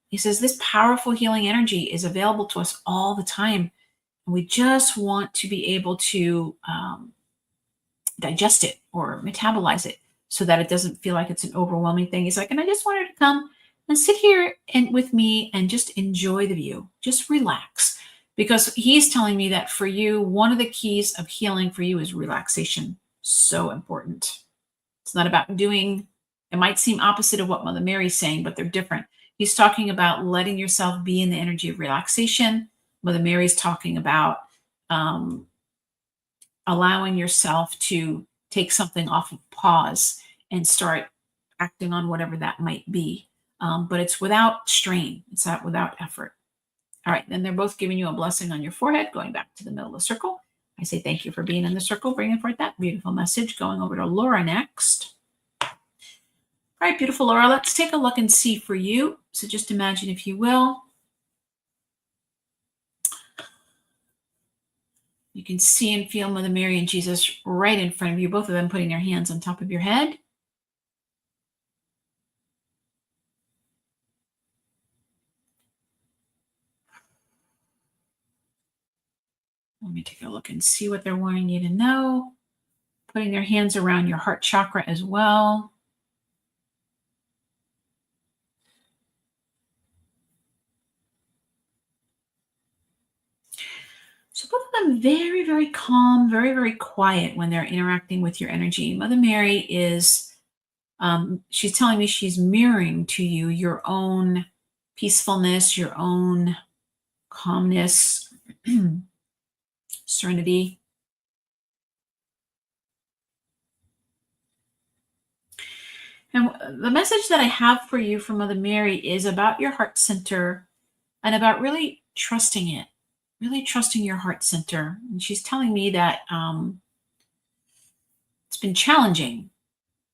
He says, this powerful healing energy is available to us all the time. And we just want to be able to digest it or metabolize it so that it doesn't feel like it's an overwhelming thing. He's like, and I just wanted to come and sit here and with me and just enjoy the view, just relax. Because he's telling me that for you, one of the keys of healing for you is relaxation. So important. It's not about doing, it might seem opposite of what Mother Mary's saying, but they're different. He's talking about letting yourself be in the energy of relaxation. Mother Mary's talking about um, allowing yourself to take something off of pause and start acting on whatever that might be. But it's without strain, it's not without effort. All right, then they're both giving you a blessing on your forehead, going back to the middle of the circle. I say thank you for being in the circle, bringing forth that beautiful message. Going over to Laura next. All right, beautiful Laura, let's take a look and see for you. So just imagine, if you will, you can see and feel Mother Mary and Jesus right in front of you, both of them putting their hands on top of your head. Let me take a look and see what they're wanting you to know. Putting their hands around your heart chakra as well. So both of them very, very calm, very, very quiet when they're interacting with your energy. Mother Mary is, she's telling me she's mirroring to you your own peacefulness, your own calmness, serenity. And the message that I have for you from Mother Mary is about your heart center and about really trusting it, really trusting your heart center. And she's telling me that it's been challenging.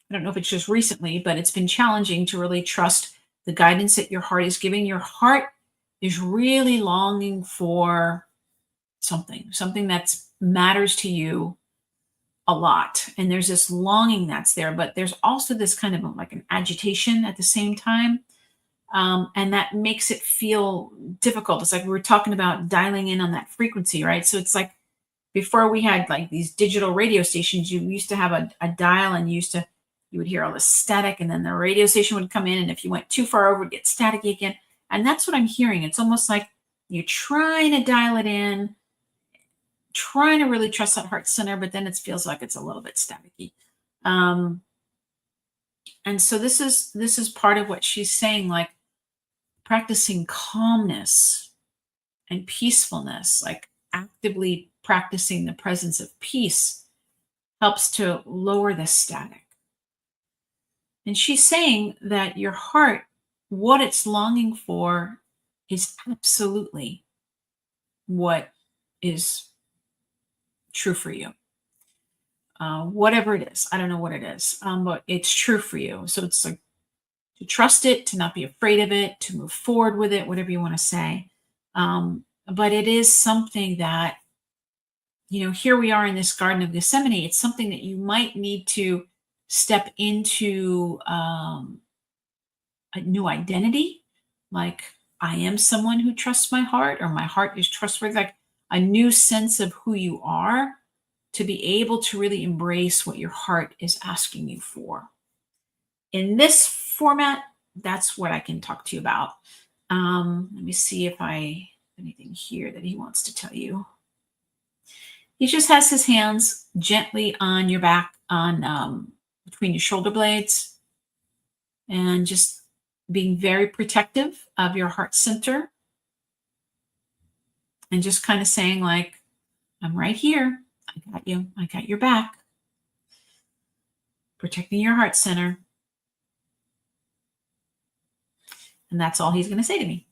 I don't know if it's just recently, but it's been challenging to really trust the guidance that your heart is giving. Your heart is really longing for something that matters to you a lot. And there's this longing that's there, but there's also this kind of like an agitation at the same time. And that makes it feel difficult. It's like we were talking about dialing in on that frequency, right? So it's like before we had like these digital radio stations, you used to have a dial and you would hear all the static, and then the radio station would come in. And if you went too far over, it would get staticky again. And that's what I'm hearing. It's almost like you're trying to dial it in, trying to really trust that heart center, but then it feels like it's a little bit staticky. And so this is part of what she's saying, like practicing calmness and peacefulness, like actively practicing the presence of peace helps to lower the static. And she's saying that your heart, what it's longing for, is absolutely what is true for you. Whatever it is, I don't know what it is, but it's true for you. So it's like to trust it, to not be afraid of it, to move forward with it, whatever you want to say. But it is something that, here we are in this Garden of Gethsemane. It's something that you might need to step into a new identity. Like, I am someone who trusts my heart, or my heart is trustworthy, like a new sense of who you are, to be able to really embrace what your heart is asking you for. In this format, that's what I can talk to you about. Let me see if anything here that he wants to tell you. He just has his hands gently on your back, on between your shoulder blades, and just being very protective of your heart center. and just kind of saying like, I'm right here. I got you. I got your back. Protecting your heart center. And that's all he's going to say to me.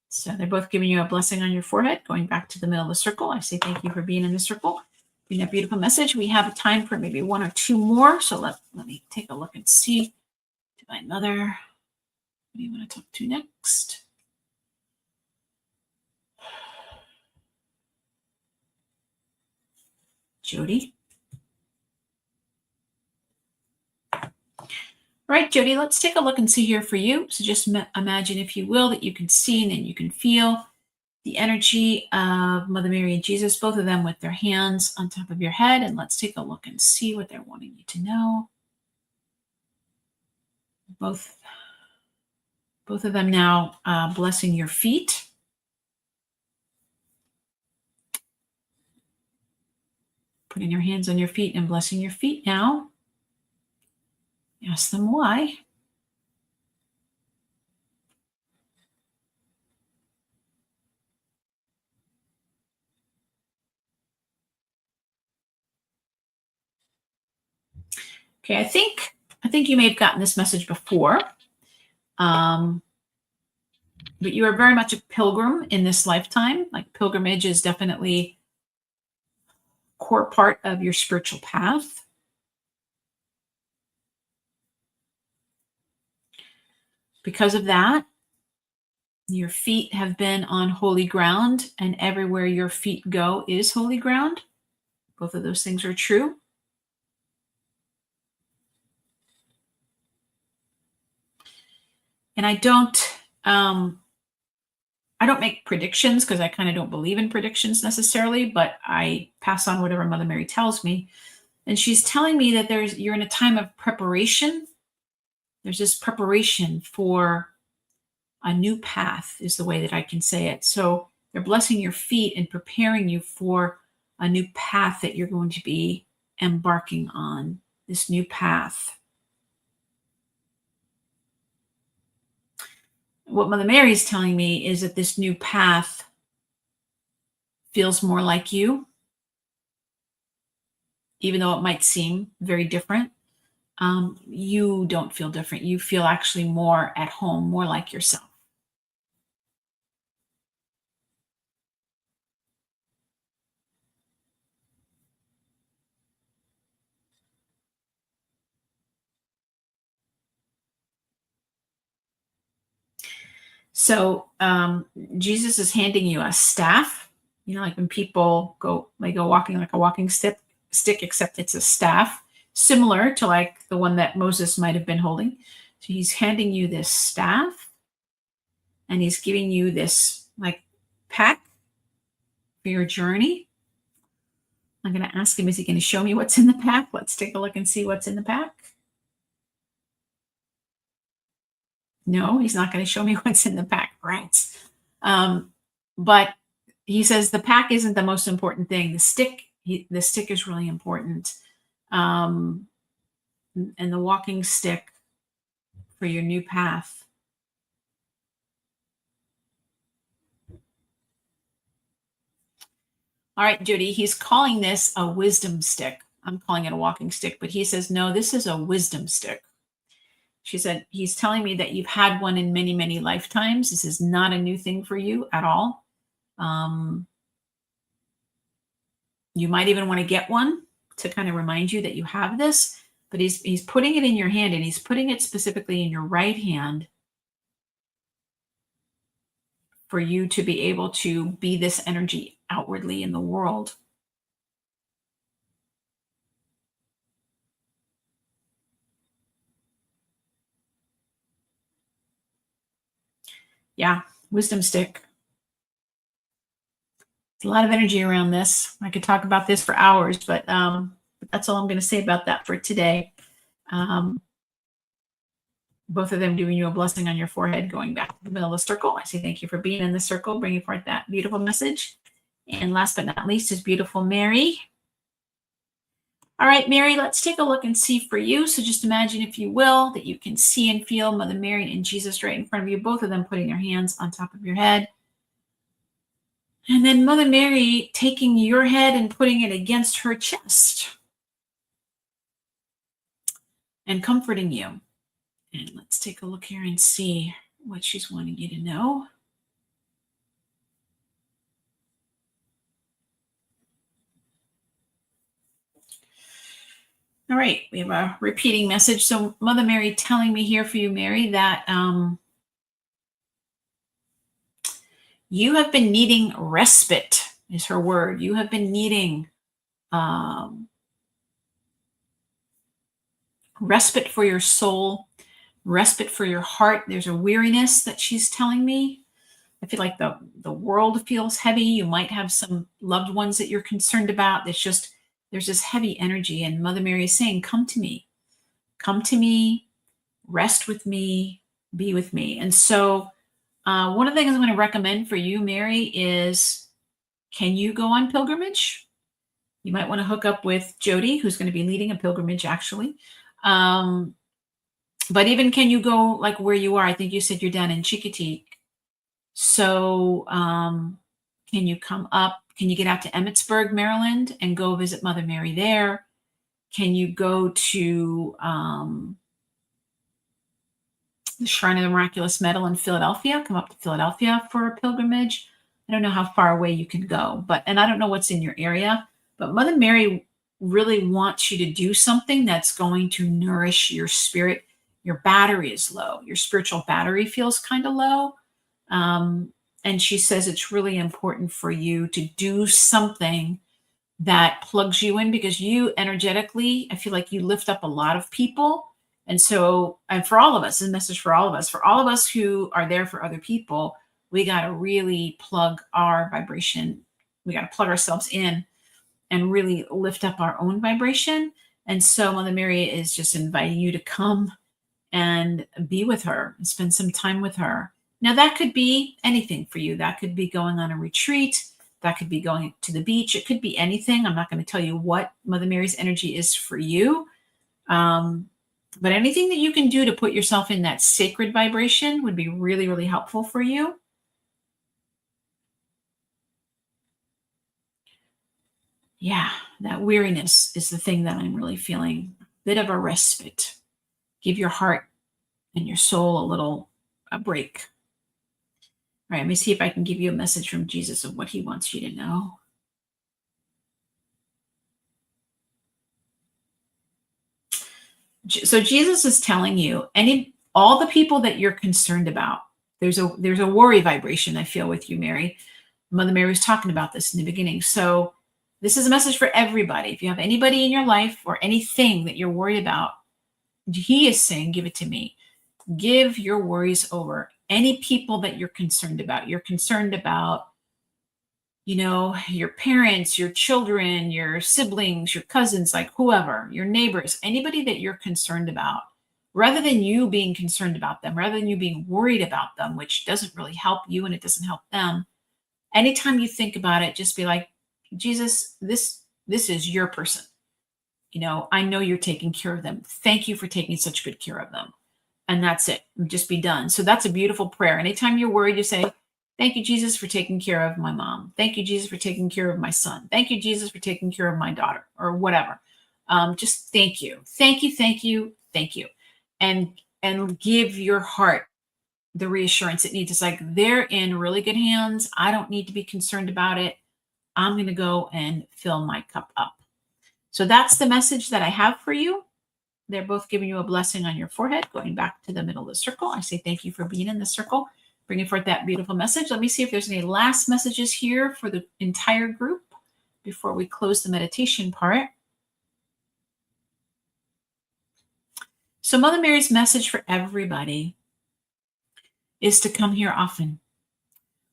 So they're both giving you a blessing on your forehead, going back to the middle of the circle. I say thank you for being in the circle, being that beautiful message. We have a time for maybe one or two more. So let me take a look and see. To my mother, who do you want to talk to next? Jody. All right, Jody, let's take a look and see here for you. So just imagine, if you will, that you can see and you can feel the energy of Mother Mary and Jesus, both of them with their hands on top of your head. And let's take a look and see what they're wanting you to know. Both of them now blessing your feet. Putting your hands on your feet and blessing your feet now. Ask them why. Okay, I think you may have gotten this message before, but you are very much a pilgrim in this lifetime. Like, pilgrimage is definitely a core part of your spiritual path. Because of that, your feet have been on holy ground, and everywhere your feet go is holy ground. Both of those things are true. And I don't make predictions, because I kind of don't believe in predictions necessarily, but I pass on whatever Mother Mary tells me. And she's telling me that you're in a time of preparation. There's this preparation for a new path, is the way that I can say it. So they're blessing your feet and preparing you for a new path that you're going to be embarking on, this new path. What Mother Mary is telling me is that this new path feels more like you, even though it might seem very different. You don't feel different. You feel actually more at home, more like yourself. So Jesus is handing you a staff. You know, like when people go walking, like a walking stick, except it's a staff, similar to like the one that Moses might have been holding. So he's handing you this staff, and he's giving you this like pack for your journey. I'm going to ask him, is he going to show me what's in the pack? Let's take a look and see what's in the pack. No, he's not going to show me what's in the pack. Right. But he says the pack isn't the most important thing. The stick is really important. And the walking stick for your new path. All right, Judy, he's calling this a wisdom stick. I'm calling it a walking stick, but he says, no, this is a wisdom stick. She said, he's telling me that you've had one in many, many lifetimes. This is not a new thing for you at all. You might even want to get one to kind of remind you that you have this, but he's putting it in your hand, and he's putting it specifically in your right hand for you to be able to be this energy outwardly in the world. Yeah, wisdom stick. There's a lot of energy around this. I could talk about this for hours, but that's all I'm going to say about that for today. Both of them giving you a blessing on your forehead, going back to the middle of the circle. I say thank you for being in the circle, bringing forth that beautiful message. And last but not least is beautiful Mary. All right, Mary, let's take a look and see for you. So just imagine, if you will, that you can see and feel Mother Mary and Jesus right in front of you, both of them putting their hands on top of your head. And then Mother Mary taking your head and putting it against her chest and comforting you. And let's take a look here and see what she's wanting you to know. All right, we have a repeating message. So Mother Mary telling me here for you, Mary, that you have been needing respite, is her word. You have been needing respite for your soul, respite for your heart. There's a weariness that she's telling me. I feel like the world feels heavy. You might have some loved ones that you're concerned about. There's this heavy energy. And Mother Mary is saying, come to me. Come to me, rest with me, be with me. And so one of the things I'm going to recommend for you, Mary, is can you go on pilgrimage? You might want to hook up with Jody, who's going to be leading a pilgrimage, actually. But even can you go like where you are? I think you said you're down in Chicoutimi. So can you come up? Can you get out to Emmitsburg, Maryland, and go visit Mother Mary there? Can you go to the Shrine of the Miraculous Medal in Philadelphia? Come up to Philadelphia for a pilgrimage. I don't know how far away you can go, and I don't know what's in your area, but Mother Mary really wants you to do something that's going to nourish your spirit. Your battery is low. Your spiritual battery feels kind of low. And she says it's really important for you to do something that plugs you in, because you energetically, I feel like you lift up a lot of people. And so, and for all of us, this is a message for all of us who are there for other people, we got to really plug our vibration. We got to plug ourselves in and really lift up our own vibration. And so Mother Mary is just inviting you to come and be with her and spend some time with her. Now, that could be anything for you. That could be going on a retreat. That could be going to the beach. It could be anything. I'm not going to tell you what Mother Mary's energy is for you. But anything that you can do to put yourself in that sacred vibration would be really, really helpful for you. Yeah, that weariness is the thing that I'm really feeling. A bit of a respite. Give your heart and your soul a break. All right, let me see if I can give you a message from Jesus of what he wants you to know. So Jesus is telling you, all the people that you're concerned about, there's a worry vibration I feel with you, Mary. Mother Mary was talking about this in the beginning. So this is a message for everybody. If you have anybody in your life or anything that you're worried about, he is saying, give it to me. Give your worries over. Any people that you're concerned about, your parents, your children, your siblings, your cousins, like whoever, your neighbors, anybody that you're concerned about, rather than you being concerned about them, rather than you being worried about them, which doesn't really help you and it doesn't help them. Anytime you think about it, just be like, Jesus, this is your person. I know you're taking care of them. Thank you for taking such good care of them. And that's it. Just be done. So that's a beautiful prayer. Anytime you're worried, you say, thank you, Jesus, for taking care of my mom. Thank you, Jesus, for taking care of my son. Thank you, Jesus, for taking care of my daughter, or whatever. Just thank you. Thank you, thank you, thank you. And give your heart the reassurance it needs. It's like, they're in really good hands. I don't need to be concerned about it. I'm going to go and fill my cup up. So that's the message that I have for you. They're both giving you a blessing on your forehead, going back to the middle of the circle. I say thank you for being in the circle, bringing forth that beautiful message. Let me see if there's any last messages here for the entire group before we close the meditation part. So Mother Mary's message for everybody is to come here often.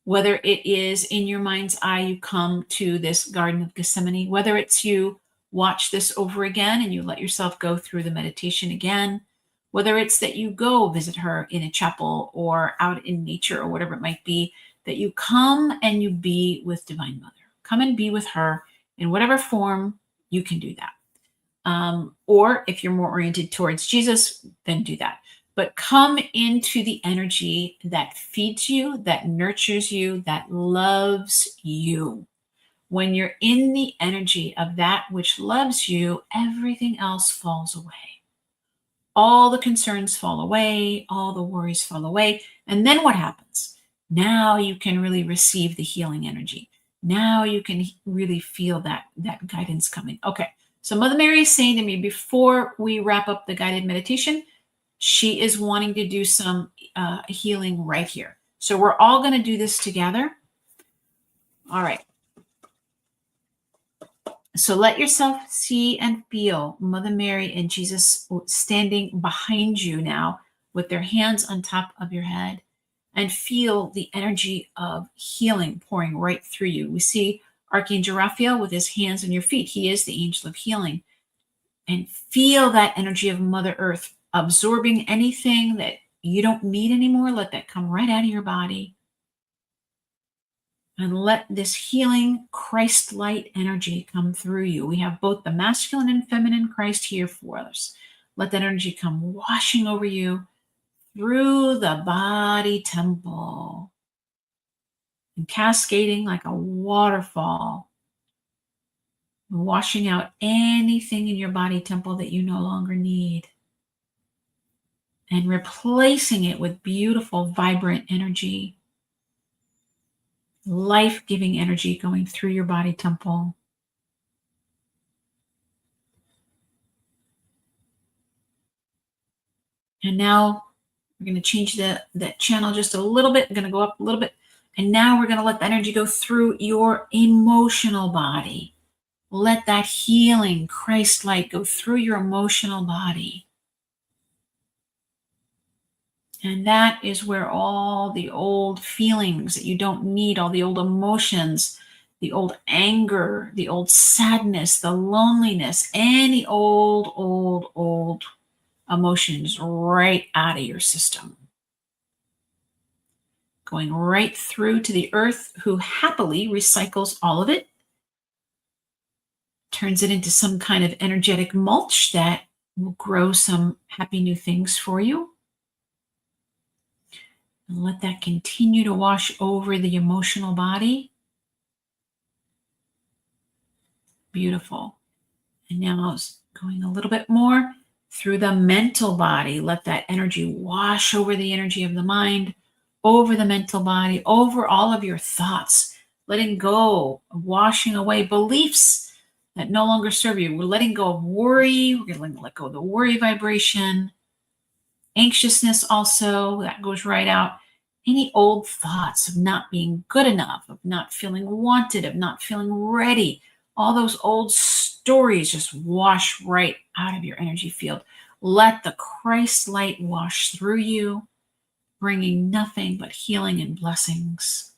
Whether it is in your mind's eye, you come to this Garden of Gethsemane, whether it's you watch this over again and you let yourself go through the meditation again, whether it's that you go visit her in a chapel or out in nature or whatever it might be, that you come and you be with Divine Mother. Come and be with her in whatever form you can do that. Or if you're more oriented towards Jesus, then do that. but come into the energy that feeds you, that nurtures you, that loves you. When you're in the energy of that which loves you, everything else falls away. All the concerns fall away, all the worries fall away. And then what happens? Now you can really receive the healing energy. Now you can really feel that guidance coming. Okay. So Mother Mary is saying to me before we wrap up the guided meditation, she is wanting to do some healing right here. So we're all going to do this together. All right. So let yourself see and feel Mother Mary and Jesus standing behind you now with their hands on top of your head, and feel the energy of healing pouring right through you. We see Archangel Raphael with his hands on your feet. He is the angel of healing. And feel that energy of Mother Earth absorbing anything that you don't need anymore. Let that come right out of your body. And let this healing Christ light energy come through you. We have both the masculine and feminine Christ here for us. Let that energy come washing over you through the body temple and cascading like a waterfall, washing out anything in your body temple that you no longer need, and replacing it with beautiful, vibrant energy, life-giving energy going through your body temple. And now we're going to change that channel just a little bit. We're going to go up a little bit. And now we're going to let the energy go through your emotional body. Let that healing Christ light go through your emotional body. And that is where all the old feelings that you don't need, all the old emotions, the old anger, the old sadness, the loneliness, any old emotions right out of your system. Going right through to the earth, who happily recycles all of it, turns it into some kind of energetic mulch that will grow some happy new things for you. And let that continue to wash over the emotional body. Beautiful. And now going a little bit more through the mental body. Let that energy wash over the energy of the mind, over the mental body, over all of your thoughts, letting go, washing away beliefs that no longer serve you. We're letting go of worry. We're going to let go of the worry vibration. Anxiousness also, that goes right out. Any old thoughts of not being good enough, of not feeling wanted, of not feeling ready. All those old stories just wash right out of your energy field. Let the Christ light wash through you, bringing nothing but healing and blessings.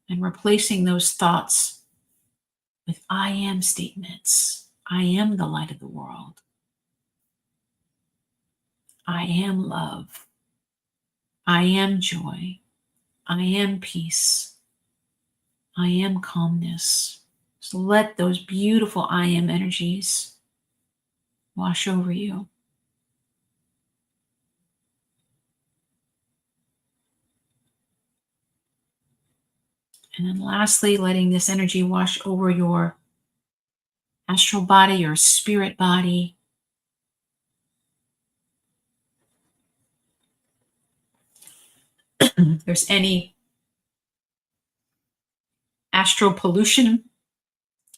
And replacing those thoughts with I am statements. I am the light of the world. I am love. I am joy. I am peace. I am calmness. So let those beautiful I am energies wash over you. And then lastly, letting this energy wash over your astral body, your spirit body. If there's any astral pollution,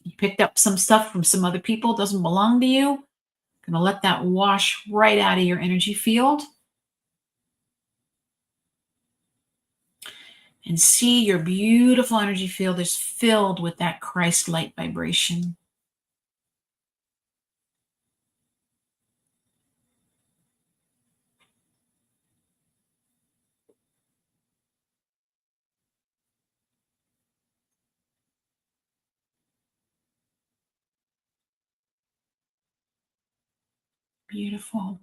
you picked up some stuff from some other people, doesn't belong to you, going to let that wash right out of your energy field. And see your beautiful energy field is filled with that Christ light vibration. Beautiful.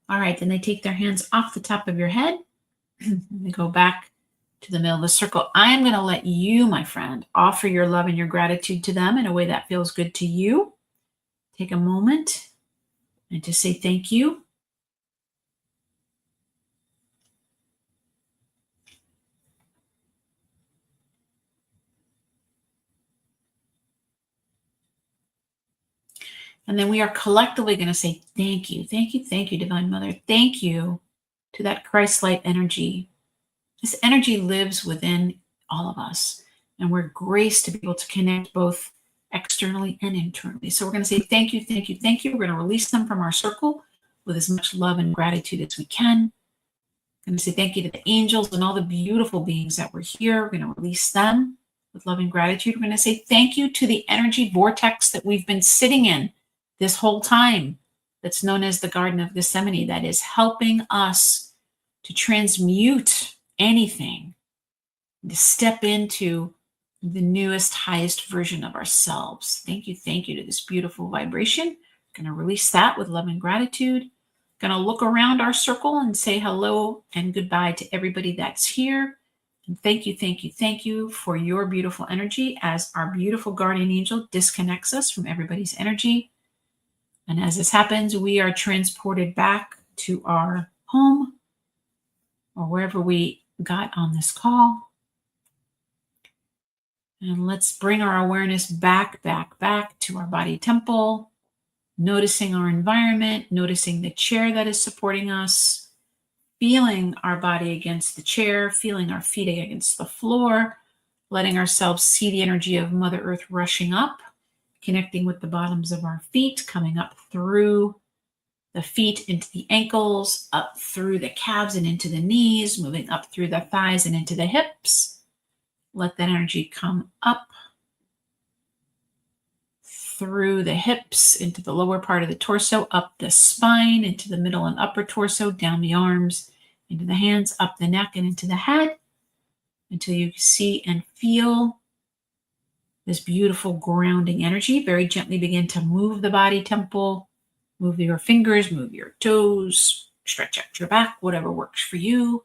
All right, then they take their hands off the top of your head. They go back to the middle of the circle. I am going to let you, my friend, offer your love and your gratitude to them in a way that feels good to you. Take a moment and to say thank you. And then we are collectively going to say thank you, thank you, thank you, Divine Mother. Thank you to that Christ light energy. This energy lives within all of us, and we're graced to be able to connect both externally and internally. So we're going to say thank you, thank you, thank you. We're going to release them from our circle with as much love and gratitude as we can. I'm going to say thank you to the angels and all the beautiful beings that were here. We're going to release them with love and gratitude. We're going to say thank you to the energy vortex that we've been sitting in this whole time, that's known as the Garden of Gethsemane, that is helping us to transmute anything, to step into the newest, highest version of ourselves. Thank you to this beautiful vibration. Going to release that with love and gratitude. Going to look around our circle and say hello and goodbye to everybody that's here. And thank you for your beautiful energy as our beautiful guardian angel disconnects us from everybody's energy. And as this happens, we are transported back to our home or wherever we got on this call. And let's bring our awareness back to our body temple, noticing our environment, noticing the chair that is supporting us, feeling our body against the chair, feeling our feet against the floor, letting ourselves see the energy of Mother Earth rushing up, connecting with the bottoms of our feet, coming up through the feet into the ankles, up through the calves and into the knees, moving up through the thighs and into the hips. Let that energy come up through the hips, into the lower part of the torso, up the spine, into the middle and upper torso, down the arms, into the hands, up the neck, and into the head, until you see and feel this beautiful grounding energy. Very gently begin to move the body temple, move your fingers, move your toes, stretch out your back, whatever works for you.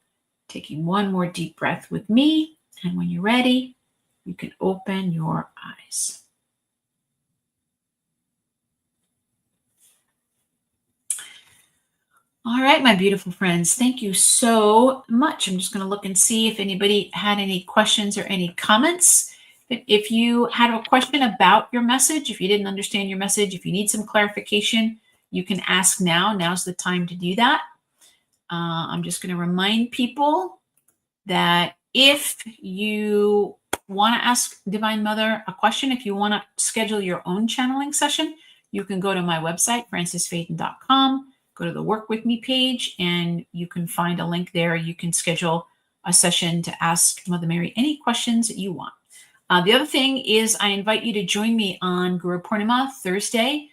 Taking one more deep breath with me. And when you're ready, you can open your eyes. All right, my beautiful friends, thank you so much. I'm just going to look and see if anybody had any questions or any comments. If you had a question about your message, if you didn't understand your message, if you need some clarification, you can ask now. Now's the time to do that. I'm just going to remind people that if you want to ask Divine Mother a question, if you want to schedule your own channeling session, you can go to my website, francisfayden.com, go to the Work With Me page, and you can find a link there. You can schedule a session to ask Mother Mary any questions that you want. The other thing is I invite you to join me on Guru Purnima, Thursday,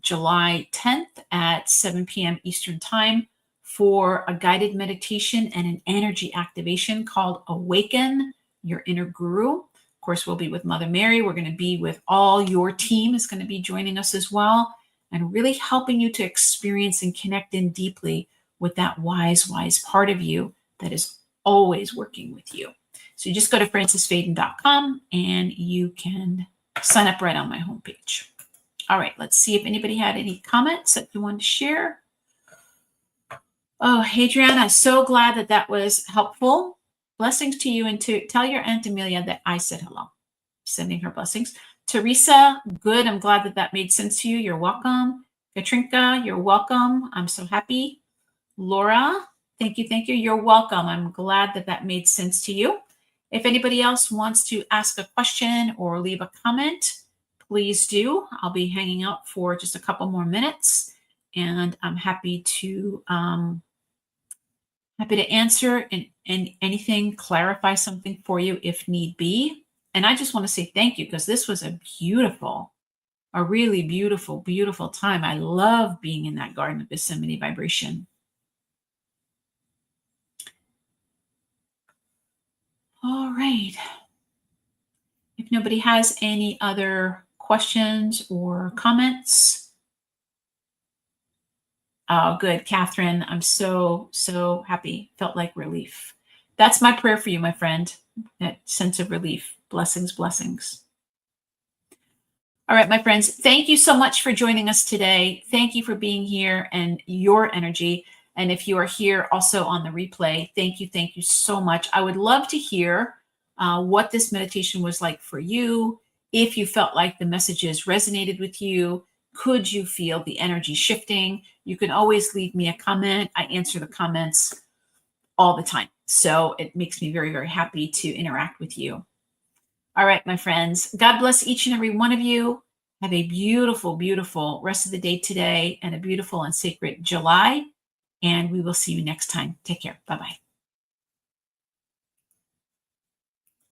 July 10th at 7 p.m. Eastern Time for a guided meditation and an energy activation called Awaken Your Inner Guru. Of course, we'll be with Mother Mary. We're going to be with all your team is going to be joining us as well, and really helping you to experience and connect in deeply with that wise part of you that is always working with you. So you just go to francisfayden.com and you can sign up right on my homepage. All right, let's see if anybody had any comments that you wanted to share. Oh, Adriana, so glad that that was helpful. Blessings to you, and to tell your Aunt Amelia that I said hello. Sending her blessings. Teresa, good. I'm glad that that made sense to you. You're welcome. Katrinka, you're welcome. I'm so happy. Laura, thank you. You're welcome. I'm glad that that made sense to you. If anybody else wants to ask a question or leave a comment, please do. I'll be hanging out for just a couple more minutes, and I'm happy to answer and anything, clarify something for you if need be. And I just want to say thank you, because this was a really beautiful time. I love being in that Garden of Gethsemane vibration. All right. If nobody has any other questions or comments. Oh, good. Catherine, I'm so happy. Felt like relief. That's my prayer for you, my friend. That sense of relief. Blessings. All right, my friends, thank you so much for joining us today. Thank you for being here and your energy. And if you are here also on the replay, thank you so much. I would love to hear what this meditation was like for you. If you felt like the messages resonated with you, could you feel the energy shifting? You can always leave me a comment. I answer the comments all the time. So it makes me very, very happy to interact with you. All right, my friends, God bless each and every one of you. Have a beautiful, beautiful rest of the day today and a beautiful and sacred July. And we will see you next time. Take care. Bye-bye.